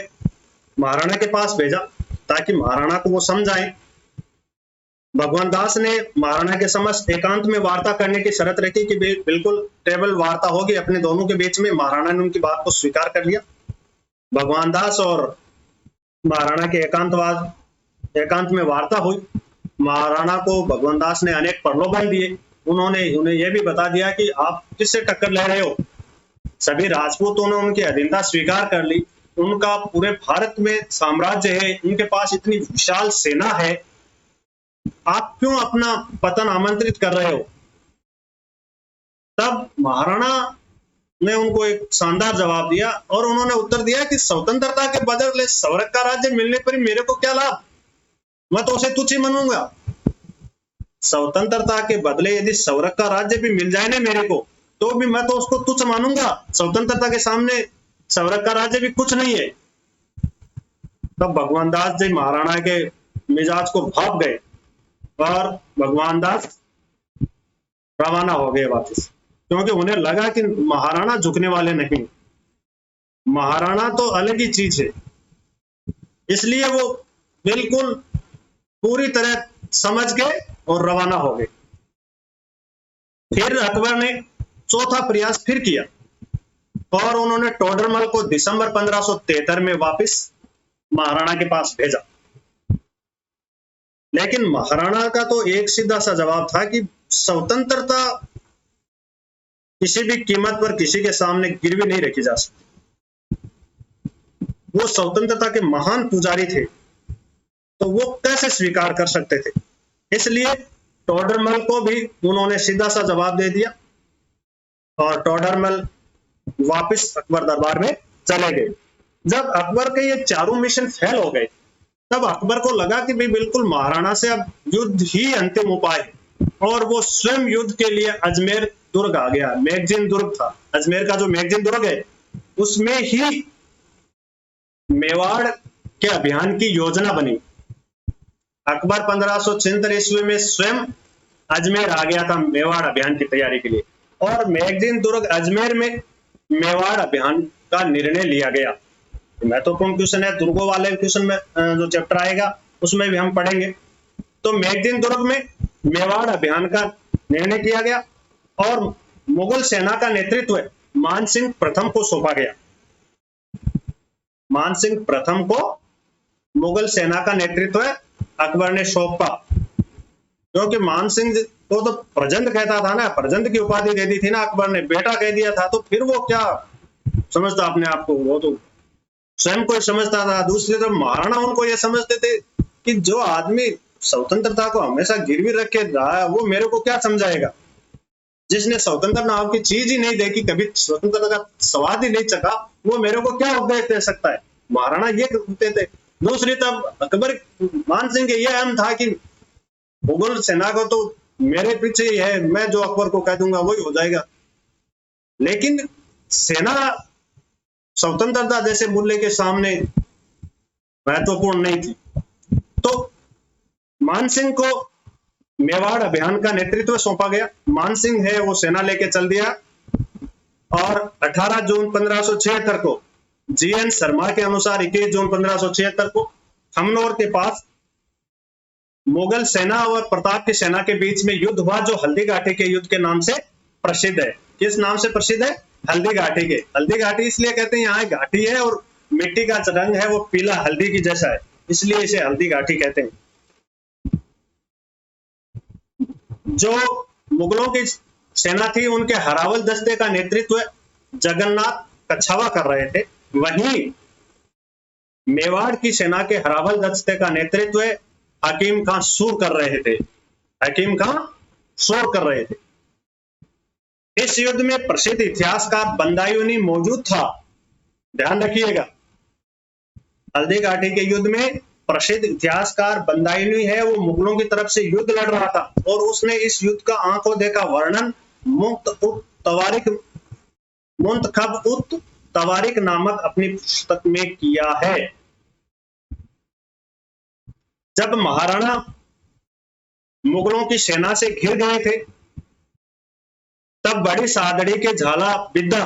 महाराणा के पास भेजा ताकि महाराणा को वो समझाएं। भगवान दास ने महाराणा के समक्ष एकांत में वार्ता करने की शर्त रखी कि बिल्कुल टेबल वार्ता होगी अपने दोनों के बीच में। महाराणा ने उनकी बात को स्वीकार कर लिया। भगवान दास और महाराणा के एकांत में वार्ता हुई। महाराणा को भगवान दास ने अनेक प्रलोभन दिए। उन्होंने उन्हें यह भी बता दिया कि आप किससे टक्कर ले रहे हो। सभी राजपूतों ने उनकी अधीनता स्वीकार कर ली। उनका पूरे भारत में साम्राज्य है, उनके पास इतनी विशाल सेना है, आप क्यों अपना पतन आमंत्रित कर रहे हो। तब महाराणा ने उनको एक शानदार जवाब दिया और उन्होंने उत्तर दिया कि स्वतंत्रता के बदले सवरक का राज्य मिलने पर मेरे को क्या लाभ, मैं तो उसे तुच्छ ही मानूंगा। स्वतंत्रता के बदले यदि सवरक का राज्य भी मिल जाए ना मेरे को, तो भी मैं तो उसको तुच्छ मानूंगा। स्वतंत्रता के सामने सवरक का राज्य भी कुछ नहीं है। तब भगवान दास जी महाराणा के मिजाज को भाप गए और भगवान दास रवाना हो गए वापस, क्योंकि उन्हें लगा कि महाराणा झुकने वाले नहीं, महाराणा तो अलग ही चीज है। इसलिए वो बिल्कुल पूरी तरह समझ गए और रवाना हो गए। फिर अकबर ने चौथा प्रयास फिर किया और उन्होंने टोडरमल को दिसंबर 1573 में वापस महाराणा के पास भेजा। लेकिन महाराणा का तो एक सीधा सा जवाब था कि स्वतंत्रता किसी भी कीमत पर किसी के सामने गिरवी नहीं रखी जा सकती। वो स्वतंत्रता के महान पुजारी थे, तो वो कैसे स्वीकार कर सकते थे। इसलिए टोडरमल को भी उन्होंने सीधा सा जवाब दे दिया और टोडरमल वापस अकबर दरबार में चले गए। जब अकबर के ये चारों मिशन फेल हो गए, तब अकबर को लगा कि भाई बिल्कुल महाराणा से अब युद्ध ही अंतिम उपाय है, और वो स्वयं युद्ध के लिए अजमेर दुर्ग आ गया। मैगजीन दुर्ग था, अजमेर का जो मैगजीन दुर्ग है, उसमें ही मेवाड़ के अभियान की योजना बनी। अकबर 1576 ईस्वी में स्वयं अजमेर आ गया था मेवाड़ अभियान की तैयारी के लिए, और मैगजीन दुर्ग अजमेर में मेवाड़ अभियान का निर्णय लिया गया। महत्वपूर्ण क्वेश्चन है। दुर्गों वाले क्वेश्चन में जो चैप्टर आएगा उसमें भी हम पढ़ेंगे। तो मेघदीन दुर्ग में मेवाड़ अभियान का निर्णय किया गया और मुगल सेना का नेतृत्व मानसिंह प्रथम को सौंपा गया। मानसिंह प्रथम को मुगल सेना का नेतृत्व अकबर ने सौंपा, क्योंकि मानसिंह को तो प्रजंद कहता था ना, प्रजंद की उपाधि दे दी थी ना अकबर ने, बेटा कह दिया था, तो फिर वो क्या समझता अपने आप को, वो तो स्वयं को समझता था। दूसरी तरफ महाराणा उनको ये समझते थे कि जो आदमी स्वतंत्रता को हमेशा गिरवी रख के रहा है वो मेरे को क्या समझाएगा, जिसने स्वतंत्र नाम की चीज ही नहीं देखी, कभी स्वतंत्रता का स्वाद ही नहीं चखा, वो मेरे को क्या उपदेश दे सकता है। महाराणा ये कहते थे। दूसरी तरफ अकबर मानसिंह के ये अहम था कि मुगल सेना को तो मेरे पीछे ही है, मैं जो अकबर को कह दूंगा वही हो जाएगा। लेकिन सेना स्वतंत्रता जैसे मूल्य के सामने महत्वपूर्ण नहीं थी। तो मानसिंह को मेवाड़ अभियान का नेतृत्व सौंपा गया। मानसिंह है वो सेना लेके चल दिया और 18 जून 1576 को जीएन शर्मा के अनुसार 21 जून 1576 को खमनौर के पास मुगल सेना और प्रताप की सेना के बीच में युद्ध हुआ, जो हल्दी घाटी के युद्ध के नाम से प्रसिद्ध है। किस नाम से प्रसिद्ध है? हल्दी घाटी के। हल्दी घाटी इसलिए कहते हैं, यहाँ घाटी है और मिट्टी का रंग है वो पीला हल्दी की जैसा है, इसलिए इसे हल्दी घाटी कहते हैं। जो मुगलों की सेना थी उनके हरावल दस्ते का नेतृत्व जगन्नाथ कछावा कर रहे थे। वहीं मेवाड़ की सेना के हरावल दस्ते का नेतृत्व हकीम खां सूर कर रहे थे। हकीम खां सूर कर रहे थे। इस युद्ध में प्रसिद्ध इतिहासकार बंदायूनी मौजूद था। ध्यान रखिएगा, हल्दी घाटी के युद्ध में प्रसिद्ध इतिहासकार बंदायूनी है, वो मुगलों की तरफ से युद्ध लड़ रहा था और उसने इस युद्ध का आंखों देखा वर्णन मुंतखब उत तवारिक नामक अपनी पुस्तक में किया है। जब महाराणा मुगलों की सेना से घिर गए थे तब बड़ी सादड़ी के झाला बिद्दा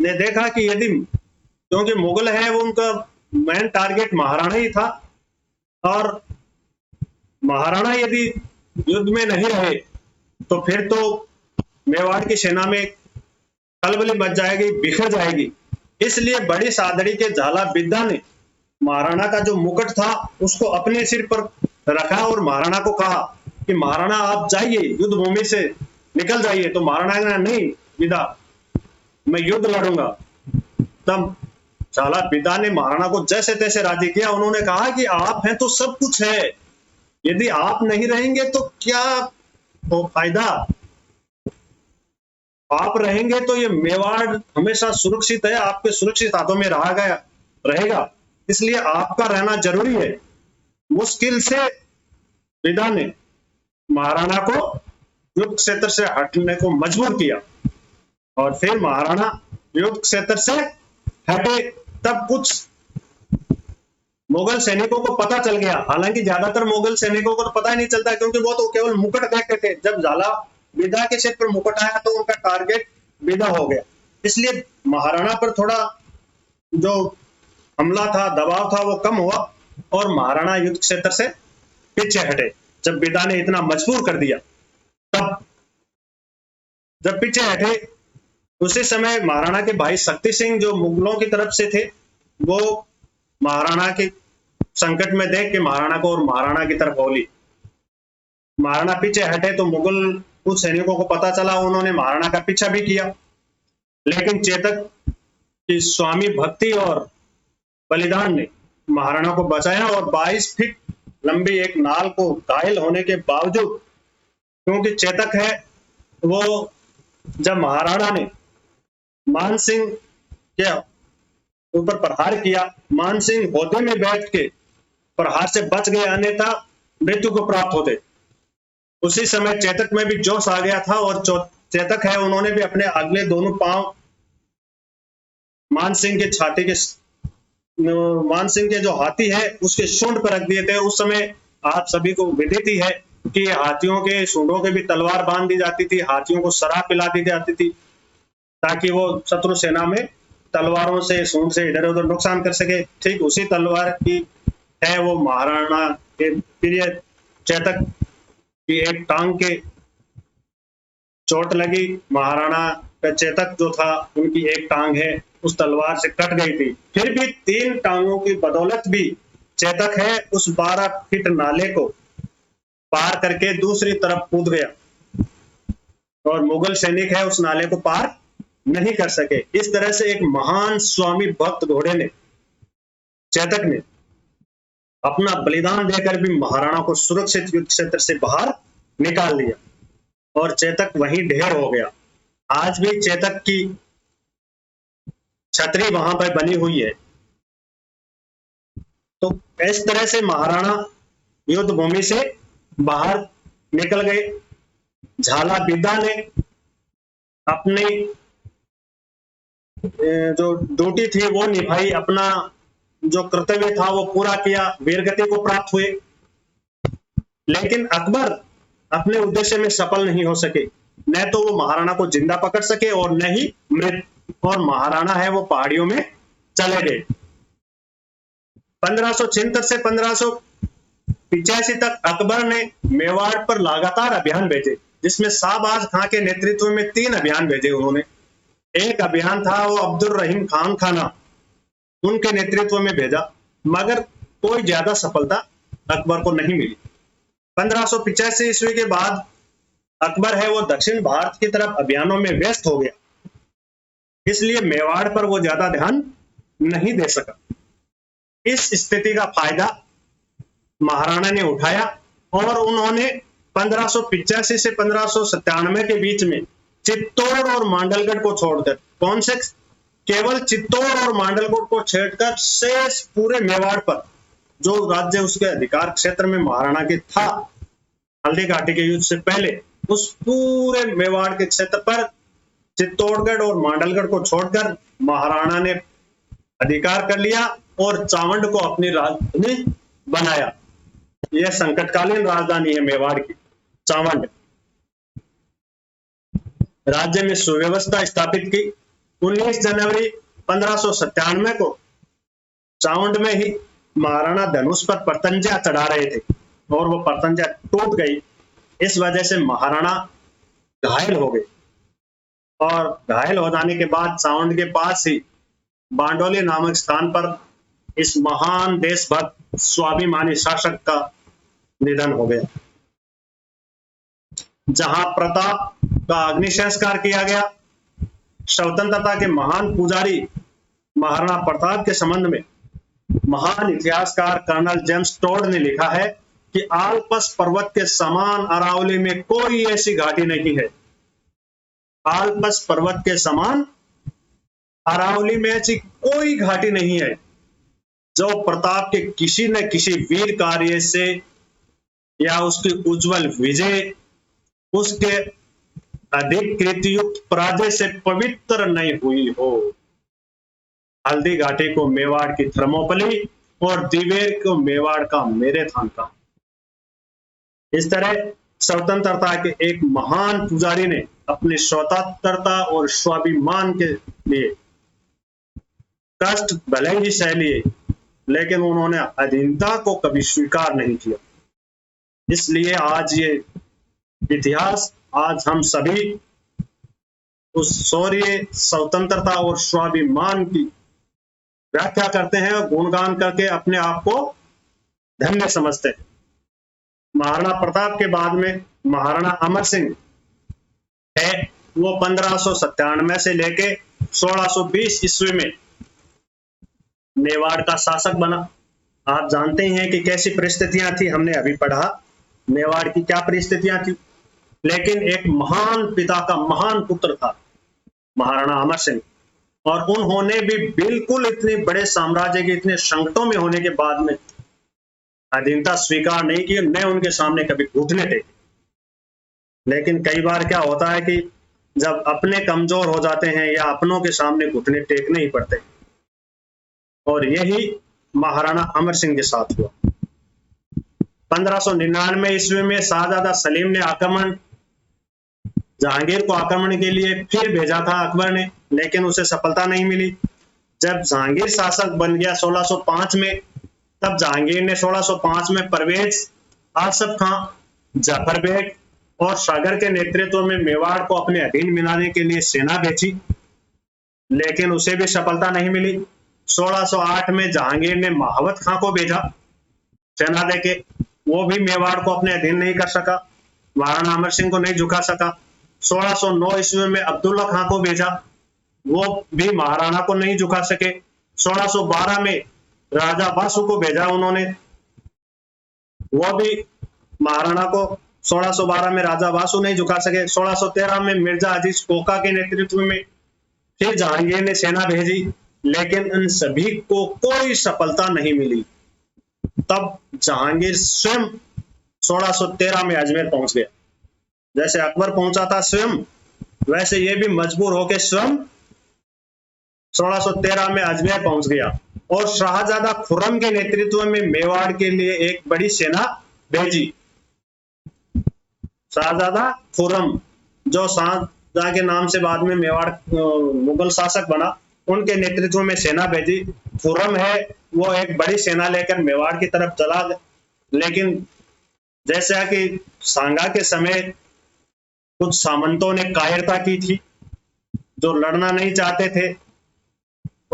ने देखा कि यदि, क्योंकि मुगल है वो उनका मेन टारगेट महाराणा ही था, और महाराणा यदि युद्ध में नहीं रहे तो फिर तो मेवाड़ की सेना में खलबली मच जाएगी, बिखर जाएगी। इसलिए बड़ी सादड़ी के झाला बिद्दा ने महाराणा का जो मुकुट था उसको अपने सिर पर रखा और महाराणा को कहा कि महाराणा आप जाइए, युद्ध भूमि से निकल जाइए। तो महाराणा ने नहीं बिदा, मैं युद्ध लड़ूंगा। तब झाला बिदा ने महाराणा को जैसे तैसे राजी किया। उन्होंने कहा कि आप हैं तो सब कुछ है, यदि आप नहीं रहेंगे तो क्या तो फायदा, आप रहेंगे तो ये मेवाड़ हमेशा सुरक्षित है, आपके सुरक्षित हाथों में रहा गया रहेगा, इसलिए आपका रहना जरूरी है। मुश्किल से बिदा ने महाराणा को युद्ध क्षेत्र से हटने को मजबूर किया और फिर महाराणा युद्ध क्षेत्र से हटे। तब कुछ मुगल सैनिकों को पता चल गया, हालांकि ज्यादातर मुगल सैनिकों को तो पता ही नहीं चलता क्योंकि वो तो केवल मुकुट देखते थे। जब झाला बिदा के सिर पर मुकुट आया तो उनका टारगेट बिदा हो गया, इसलिए महाराणा पर थोड़ा जो हमला था, दबाव था, वो कम हुआ और महाराणा युद्ध क्षेत्र से पीछे हटे। जब बिदा ने इतना मजबूर कर दिया, तब जब पीछे हटे उसी समय महाराणा के भाई शक्ति सिंह जो मुगलों की तरफ से थे, वो महाराणा के संकट में देख के महाराणा को और महाराणा की तरफ बोली। महाराणा पीछे हटे तो मुगल कुछ सैनिकों को पता चला, उन्होंने महाराणा का पीछा भी किया, लेकिन चेतक की स्वामी भक्ति और बलिदान ने महाराणा को बचाया और 22 फीट लंबी एक नाल को घायल होने के बावजूद, क्योंकि चेतक है वो, जब महाराणा ने मानसिंह के ऊपर प्रहार किया, मानसिंह होदे में बैठ के प्रहार से बच गए, अन्यथा मृत्यु को प्राप्त होते। उसी समय चेतक में भी जोश आ गया था और चेतक है उन्होंने भी अपने अगले दोनों पांव मानसिंह के छाती के, मानसिंह के जो हाथी है उसके सूंड पर रख दिए थे। उस समय आप सभी को विदित ही है कि हाथियों के सूंडों के भी तलवार बांध दी जाती थी, हाथियों को शराब पिला दी जाती थी ताकि वो शत्रु सेना में तलवारों से, सूंड से इधर उधर नुकसान कर सके, ठीक उसी तलवार की है वो महाराणा के प्रिय चेतक की एक टांग के चोट लगी। महाराणा का चेतक जो था उनकी एक टांग है उस तलवार से कट गई थी, फिर भी 3 टांगों की बदौलत भी चेतक है उस 12 फीट नाले को पार करके दूसरी तरफ कूद गया और मुगल सैनिक है उस नाले को पार नहीं कर सके। इस तरह से एक महान स्वामी भक्त घोड़े ने, चेतक ने अपना बलिदान देकर भी महाराणा को सुरक्षित युद्ध क्षेत्र से बाहर निकाल लिया और चेतक वहीं ढेर हो गया। आज भी चेतक की छतरी वहां पर बनी हुई है। तो इस तरह से महाराणा युद्ध भूमि से बाहर निकल गए। झाला बिद्दा ने अपनी जो ड्यूटी थी वो निभाई, अपना जो कर्तव्य था वो पूरा किया, वीरगति को प्राप्त हुए। लेकिन अकबर अपने उद्देश्य में सफल नहीं हो सके, न तो वो महाराणा को जिंदा पकड़ सके और न ही मृत, और महाराणा है वो पहाड़ियों में चले गए। 1576 से 1585 तक अकबर ने मेवाड़ पर लगातार अभियान भेजे, जिसमें शाहबाज खां के नेतृत्व में 3 अभियान भेजे उन्होंने। एक अभियान था वो अब्दुल रहीम खान खाना, उनके नेतृत्व में भेजा, मगर कोई ज्यादा सफलता अकबर को नहीं मिली। 1585 ईस्वी के बाद अकबर है वो दक्षिण भारत की तरफ अभियानों में व्यस्त हो गया, इसलिए मेवाड़ पर वो ज्यादा ध्यान नहीं दे सका। इस स्थिति का फायदा महाराणा ने उठाया और उन्होंने 1585 से 1597 के बीच में चित्तौड़ और मांडलगढ़ को छोड़कर, कौन से, केवल चित्तौड़ और मांडलगढ़ को छोड़कर शेष पूरे मेवाड़ पर, जो राज्य उसके अधिकार क्षेत्र में महाराणा के था हल्दी घाटी के युद्ध से पहले, उस पूरे मेवाड़ के क्षेत्र पर चित्तौड़गढ़ और मांडलगढ़ को छोड़कर महाराणा ने अधिकार कर लिया और चावंड को अपनी राजधानी बनाया। यह संकटकालीन राजधानी है मेवाड़ की, चावंड। राज्य में सुव्यवस्था स्थापित की। 19 जनवरी 1597 को चावंड में ही महाराणा धनुष पर परतंजा चढ़ा रहे थे और वो परतंजा टूट गई। इस वजह से महाराणा घायल हो गए और घायल हो जाने के बाद चावंड के पास ही बांडोली नामक स्थान पर इस महान देशभक्त स्वाभिमानी शासक का निधन हो गया, जहां प्रताप का अग्नि संस्कार किया गया। स्वतंत्रता के महान पुजारी महाराणा प्रताप के संबंध में महान इतिहासकार कर्नल जेम्स टोड ने लिखा है कि आल्पस पर्वत के समान अरावली में कोई ऐसी घाटी नहीं है। आल्पस पर्वत के समान अरावली में ऐसी कोई घाटी नहीं है जो प्रताप के किसी न किसी वीर कार्य से या उसकी उज्जवल विजय, उसके अधिक कृतियुक्त पराजय से पवित्र नहीं हुई हो। हल्दी घाटी को मेवाड़ की थर्मोपली और दिवेर को मेवाड़ का मेरेथान का। इस तरह स्वतंत्रता के एक महान पुजारी ने अपनी स्वतंत्रता और स्वाभिमान के लिए कष्ट भले ही सह लिए, लेकिन उन्होंने अधीनता को कभी स्वीकार नहीं किया। इसलिए आज ये इतिहास, आज हम सभी उस शौर्य, स्वतंत्रता और स्वाभिमान की व्याख्या करते हैं और गुणगान करके अपने आप को धन्य समझते हैं। महाराणा प्रताप के बाद में महाराणा अमर सिंह है वो 1597 से लेके 1620 ईस्वी में मेवाड़ का शासक बना। आप जानते हैं कि कैसी परिस्थितियां थी, हमने अभी पढ़ा मेवाड़ की क्या परिस्थितियां थी। लेकिन एक महान पिता का महान पुत्र था महाराणा अमर सिंह, और उन्होंने भी बिल्कुल इतने बड़े साम्राज्य के इतने संकटों में होने के बाद में अधीनता स्वीकार नहीं की, न उनके सामने कभी घुटने टेके। लेकिन कई बार क्या होता है कि जब अपने कमजोर हो जाते हैं या अपनों के सामने घुटने टेकने ही पड़ते, और यही महाराणा अमर सिंह के साथ हुआ। 1599 ईस्वी में शाहजादा सलीम ने आक्रमण, जहांगीर को आक्रमण के लिए फिर भेजा था अकबर ने, लेकिन उसे सफलता नहीं मिली। जब जहांगीर शासक बन गया 1605 में, तब जहांगीर ने 1605 में परवेज आसफ खां, जाफर बेग और सागर के नेतृत्व में मेवाड़ को अपने अधीन मिलाने के लिए सेना भेजी, लेकिन उसे भी सफलता नहीं मिली। 1608 में जहांगीर ने महावत खां को भेजा सेना देके, वो भी मेवाड़ को अपने अधीन नहीं कर सका, महाराणा अमर सिंह को नहीं झुका सका। 1609 ईस्वी में अब्दुल्ला खां को भेजा, वो भी महाराणा को नहीं झुका सके। 1612 में राजा बासु को भेजा उन्होंने, वो भी महाराणा को 1612 में राजा बासु नहीं झुका सके। 1613 में मिर्जा अजीज कोका के नेतृत्व में फिर जहांगीर ने सेना भेजी, लेकिन इन सभी को कोई सफलता नहीं मिली। तब जहांगीर स्वयं 1613 में अजमेर पहुंच गया। जैसे अकबर पहुंचा था स्वयं, वैसे ये भी मजबूर होकर स्वयं 1613 में अजमेर पहुंच गया और शाहजादा खुर्रम के नेतृत्व में मेवाड़ के लिए एक बड़ी सेना भेजी। शाहजादा खुर्रम, जो शाहजहां के नाम से बाद में मेवाड़ मुगल शासक बना, उनके नेतृत्व में सेना भेजी। खुर्रम है वो एक बड़ी सेना लेकर मेवाड़ की तरफ चला, लेकिन जैसा कि सांगा के समय कुछ सामंतों ने कायरता की थी, जो लड़ना नहीं चाहते थे,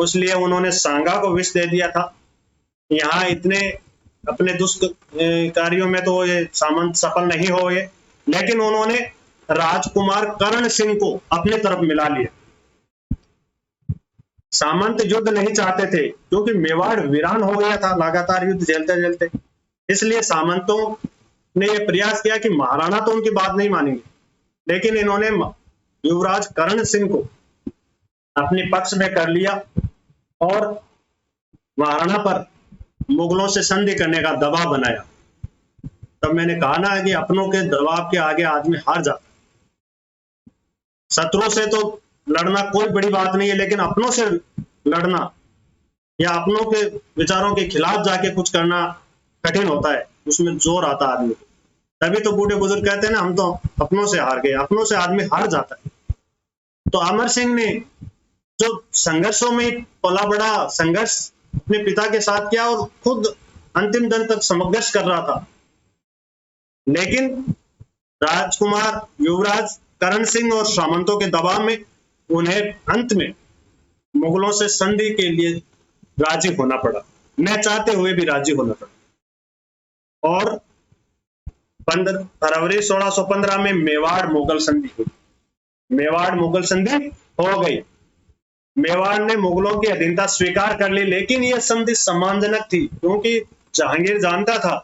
इसलिए उन्होंने सांगा को विष दे दिया था। यहाँ इतने अपने दुष्ट कार्यों में तो ये सामंत सफल नहीं हुए, लेकिन उन्होंने राजकुमार करण सिंह को अपने तरफ मिला लिया। सामंत युद्ध नहीं चाहते थे क्योंकि मेवाड़ वीरान हो गया था लगातार युद्ध झेलते झेलते, इसलिए सामंतों ने यह प्रयास किया कि महाराणा तो उनकी बात नहीं मानेंगे, लेकिन इन्होंने युवराज करण सिंह को अपने पक्ष में कर लिया और महाराणा पर मुगलों से संधि करने का दबाव बनाया। तब मैंने कहा ना कि अपनों के दबाव के आगे आदमी हार जाता है। शत्रु से तो लड़ना कोई बड़ी बात नहीं है, लेकिन अपनों से लड़ना या अपनों के विचारों के खिलाफ जाके कुछ करना कठिन होता है, उसमें जोर आता है आदमी को। तभी तो बूढ़े बुजुर्ग कहते हैं ना, हम तो अपनों से हार गए, अपनों से आदमी हार जाता है। तो अमर सिंह ने जो संघर्षों में पला बड़ा संघर्ष अपने पिता के साथ किया और खुद अंतिम दिन तक संघर्ष कर रहा था, लेकिन राजकुमार युवराज करण सिंह और सामंतों के दबाव में उन्हें अंत में मुगलों से संधि के लिए राजी होना पड़ा, न चाहते हुए भी राजी होना पड़ा। और 15 फरवरी 1615 में मेवाड़ मुगल संधि हुई। मेवाड़ मुगल संधि हो गई। मेवाड़ ने मुगलों की अधीनता स्वीकार कर ली, लेकिन यह संधि सम्मानजनक थी, क्योंकि जहांगीर जानता था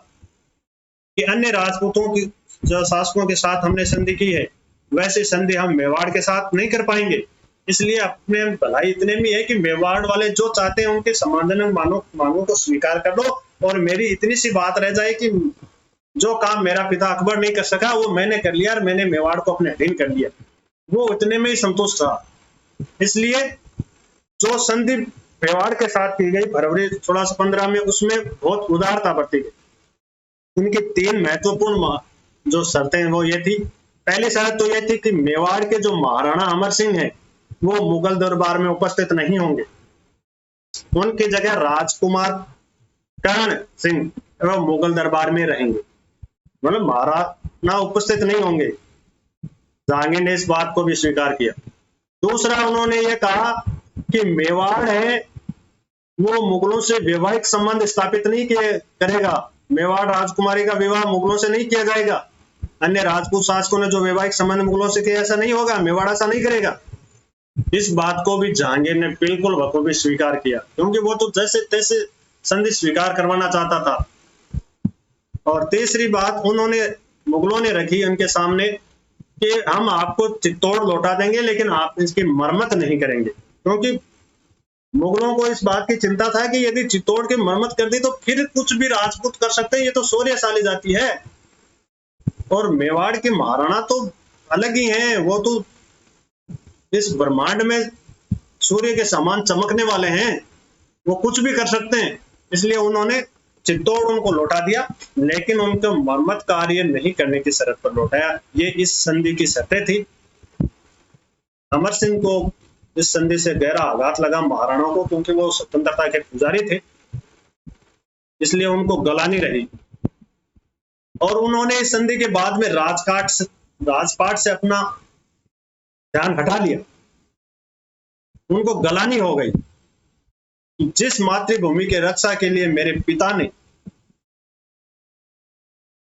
कि अन्य राजपूतों की जो शासकों के साथ हमने संधि की है, वैसे संधि हम मेवाड़ के साथ नहीं कर पाएंगे। इसलिए अपने भलाई इतने में है कि मेवाड़ वाले जो चाहते हैं उनके सम्मानजनक मांगों को स्वीकार कर लो, और मेरी इतनी सी बात रह जाए कि जो काम मेरा पिता अकबर नहीं कर सका वो मैंने कर लिया और मैंने मेवाड़ को अपने अधीन कर लिया। वो इतने में ही संतुष्ट था। इसलिए जो संधि मेवाड़ के साथ की गई फरवरी 1615 में, उसमें बहुत उदारता बरती गई। उनकी 3 महत्वपूर्ण जो शर्तें वो ये थी। पहली शर्त तो ये थी कि मेवाड़ के जो महाराणा अमर सिंह हैं वो मुगल दरबार में उपस्थित नहीं होंगे, उनकी जगह राजकुमार करण सिंह वो मुगल दरबार में रहेंगे, मतलब महाराणा उपस्थित नहीं होंगे। जहांगीर ने इस बात को भी स्वीकार किया। दूसरा, उन्होंने ये कहा कि मेवाड़ है वो मुगलों से वैवाहिक संबंध स्थापित नहीं करेगा। मेवाड़ राजकुमारी का विवाह मुगलों से नहीं किया जाएगा। अन्य राजपूत शासकों ने जो वैवाहिक संबंध मुगलों से किया, ऐसा नहीं होगा, मेवाड़ ऐसा नहीं करेगा। इस बात को भी जहांगीर ने बिल्कुल बखूबी स्वीकार किया, क्योंकि वो तो जैसे तैसे संधि स्वीकार करवाना चाहता था। और तीसरी बात उन्होंने मुगलों ने रखी उनके सामने कि हम आपको चित्तौड़ लौटा देंगे, लेकिन आप इसकी मरम्मत नहीं करेंगे, क्योंकि मुगलों को इस बात की चिंता था कि यदि चित्तौड़ की मरम्मत कर दी तो फिर कुछ भी राजपूत कर सकते हैं, ये तो शौर्यशाली जाति है। और मेवाड़ के महाराणा तो अलग ही हैं, वो तो इस ब्रह्मांड में सूर्य के समान चमकने वाले हैं, वो कुछ भी कर सकते हैं। इसलिए उन्होंने चित्तौड़ उनको लौटा दिया, लेकिन उनको मरम्मत कार्य नहीं करने की शर्त पर लौटाया। ये इस संधि की शर्तें थी। अमर सिंह को इस संधि से गहरा आघात लगा महाराणाओं को, क्योंकि वो स्वतंत्रता के पुजारी थे, इसलिए उनको गलानी रही। और उन्होंने इस संधि के बाद में राजपाट से अपना ध्यान हटा लिया। उनको गलानी हो गई कि जिस मातृभूमि के रक्षा के लिए मेरे पिता ने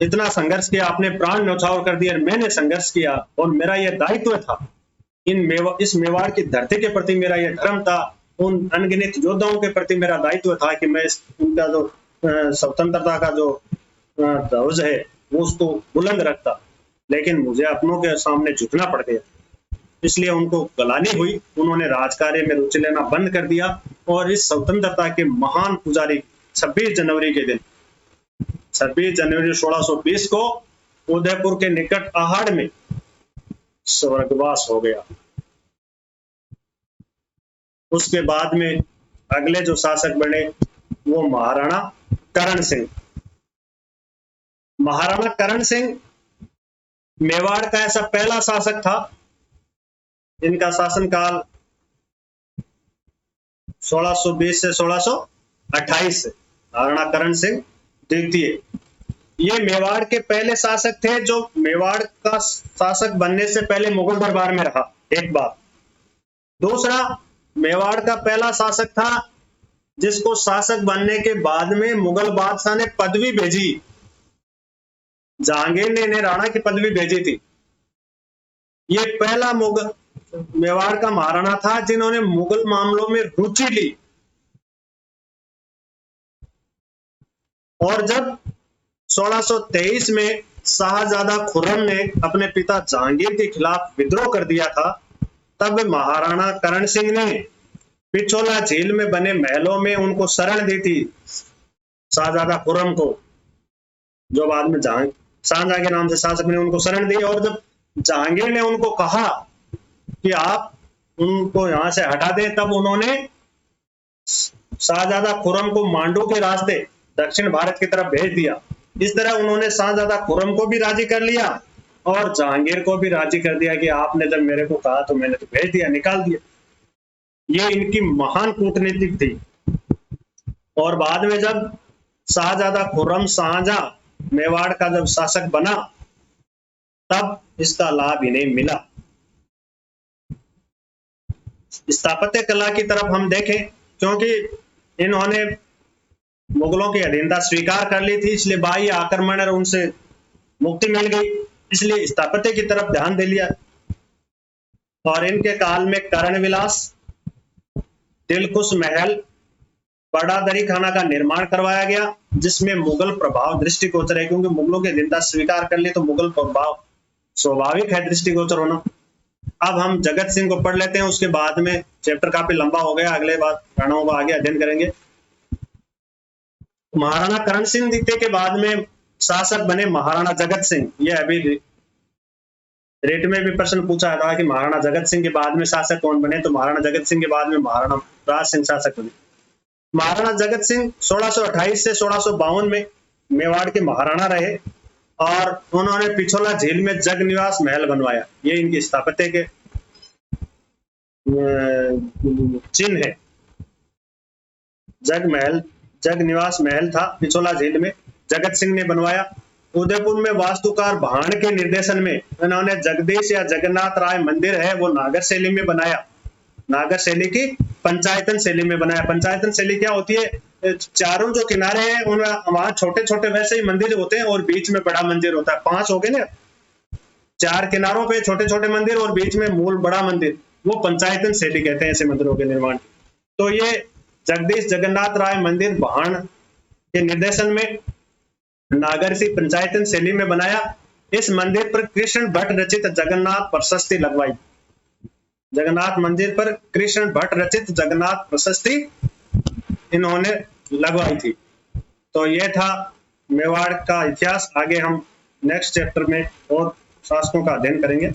इतना संघर्ष किया, अपने प्राण न्यौछावर कर दिया, मैंने संघर्ष किया और मेरा यह दायित्व था, इस मेवाड़ की धरती के प्रति मेरा यह धर्म था, उन अनगिनत योद्धाओं के प्रति मेरा दायित्व था कि मैं उनका जो स्वतंत्रता का जो ध्वज है वो उसको बुलंद रखता, लेकिन मुझे अपनों के सामने झुकना पड़ गया, इसलिए उनको गलानी हुई। उन्होंने राजकार्य में रुचि लेना बंद कर दिया और इस स्वतंत्रता के महान पुजारी 26 जनवरी के दिन 26 जनवरी 1620 को उदयपुर के निकट आहड़ में स्वर्गवास हो गया। उसके बाद में अगले जो शासक बने वो महाराणा करण सिंह। महाराणा करण सिंह मेवाड़ का ऐसा पहला शासक था। इनका शासनकाल 1620 से 1628 महाराणा करण सिंह द्वितीय। ये मेवाड़ के पहले शासक थे जो मेवाड़ का शासक बनने से पहले मुगल दरबार में रहा, एक बात। दूसरा, मेवाड़ का पहला शासक था जिसको शासक बनने के बाद में मुगल बादशाह ने पदवी भेजी। जहांगीर ने इन्हें राणा की पदवी भेजी थी। ये पहला मुगल मेवाड़ का महाराणा था जिन्होंने मुगल मामलों में रुचि ली। और जब 1623 में शाहजादा खुर्रम ने अपने पिता जहांगीर के खिलाफ विद्रोह कर दिया था, तब महाराणा करण सिंह ने पिछोला झील में बने महलों में उनको शरण दी थी, शाहजादा खुर्रम को, जो बाद में शाहजहां के नाम से शासक ने उनको शरण दी। और जब जहांगीर ने उनको कहा कि आप उनको यहां से हटा दें, तब उन्होंने शाहजादा खुर्रम को मांडू के रास्ते दक्षिण भारत की तरफ भेज दिया। इस तरह उन्होंने शाहजादा खुर्रम को भी राजी कर लिया और जहांगीर को भी राजी कर दिया कि आपने जब मेरे को कहा तो मैंने तो भेज दिया, निकाल दिया। ये इनकी महान कूटनीति थी। और बाद में जब शाहजादा खुर्रम शाहजहां मेवाड़ का जब शासक बना, तब इसका लाभ इन्हें मिला। स्थापत्य कला की तरफ हम देखें, क्योंकि इन्होंने मुगलों की अधीनता स्वीकार कर ली थी, इसलिए बाह्य आक्रमण और उनसे मुक्ति मिल गई, इसलिए स्थापत्य की तरफ ध्यान दे लिया। और इनके काल में कर्ण विलास, दिलकुश महल, बड़ा दरी खाना का निर्माण करवाया गया, जिसमें मुगल प्रभाव दृष्टिगोचर है, क्योंकि मुगलों की अधीनता स्वीकार कर ली तो मुगल प्रभाव स्वाभाविक है दृष्टिगोचर होना। अब हम जगत सिंह को पढ़ लेते हैं, उसके बाद में चैप्टर काफी लंबा हो गया, अगले बार राणाओं का आगे अध्ययन करेंगे। महाराणा करण सिंह द्वितीय के बाद में शासक बने महाराणा जगत सिंह। यह अभी रेट में भी प्रश्न पूछा था कि महाराणा जगत सिंह के बाद में शासक कौन बने, तो महाराणा जगत सिंह के बाद में महाराणा राज सिंह शासक बने। महाराणा जगत सिंह 1628 से 1652 में मेवाड़ के महाराणा रहे और उन्होंने पिछोला झील में जग निवास महल बनवाया। ये इनकी स्थापत्य के चिन्ह है। जग निवास महल था पिछोला झील में, जगत सिंह ने बनवाया। उदयपुर में वास्तुकार भाण के निर्देशन में इन्होंने जगदीश या जगन्नाथ राय मंदिर है वो नागर शैली में बनाया। नागर शैली की पंचायतन शैली में बनाया। पंचायतन शैली क्या होती है? चारों जो किनारे हैं उनमें वहां छोटे छोटे वैसे ही मंदिर होते हैं और बीच में बड़ा मंदिर होता है। 5 हो गए ना, 4 किनारों पे छोटे छोटे मंदिर और बीच में मूल बड़ा मंदिर, वो पंचायतन शैली कहते हैं ऐसे मंदिरों के निर्माण। तो ये जगदीश जगन्नाथ राय मंदिर भाण के निर्देशन में नागरसी पंचायतन शैली में बनाया। इस मंदिर पर कृष्ण भट्ट रचित जगन्नाथ प्रशस्ति लगवाई। जगन्नाथ मंदिर पर कृष्ण भट्ट रचित जगन्नाथ प्रशस्ति इन्होंने लगवाई थी। तो ये था मेवाड़ का इतिहास। आगे हम नेक्स्ट चैप्टर में और शासकों का अध्ययन करेंगे।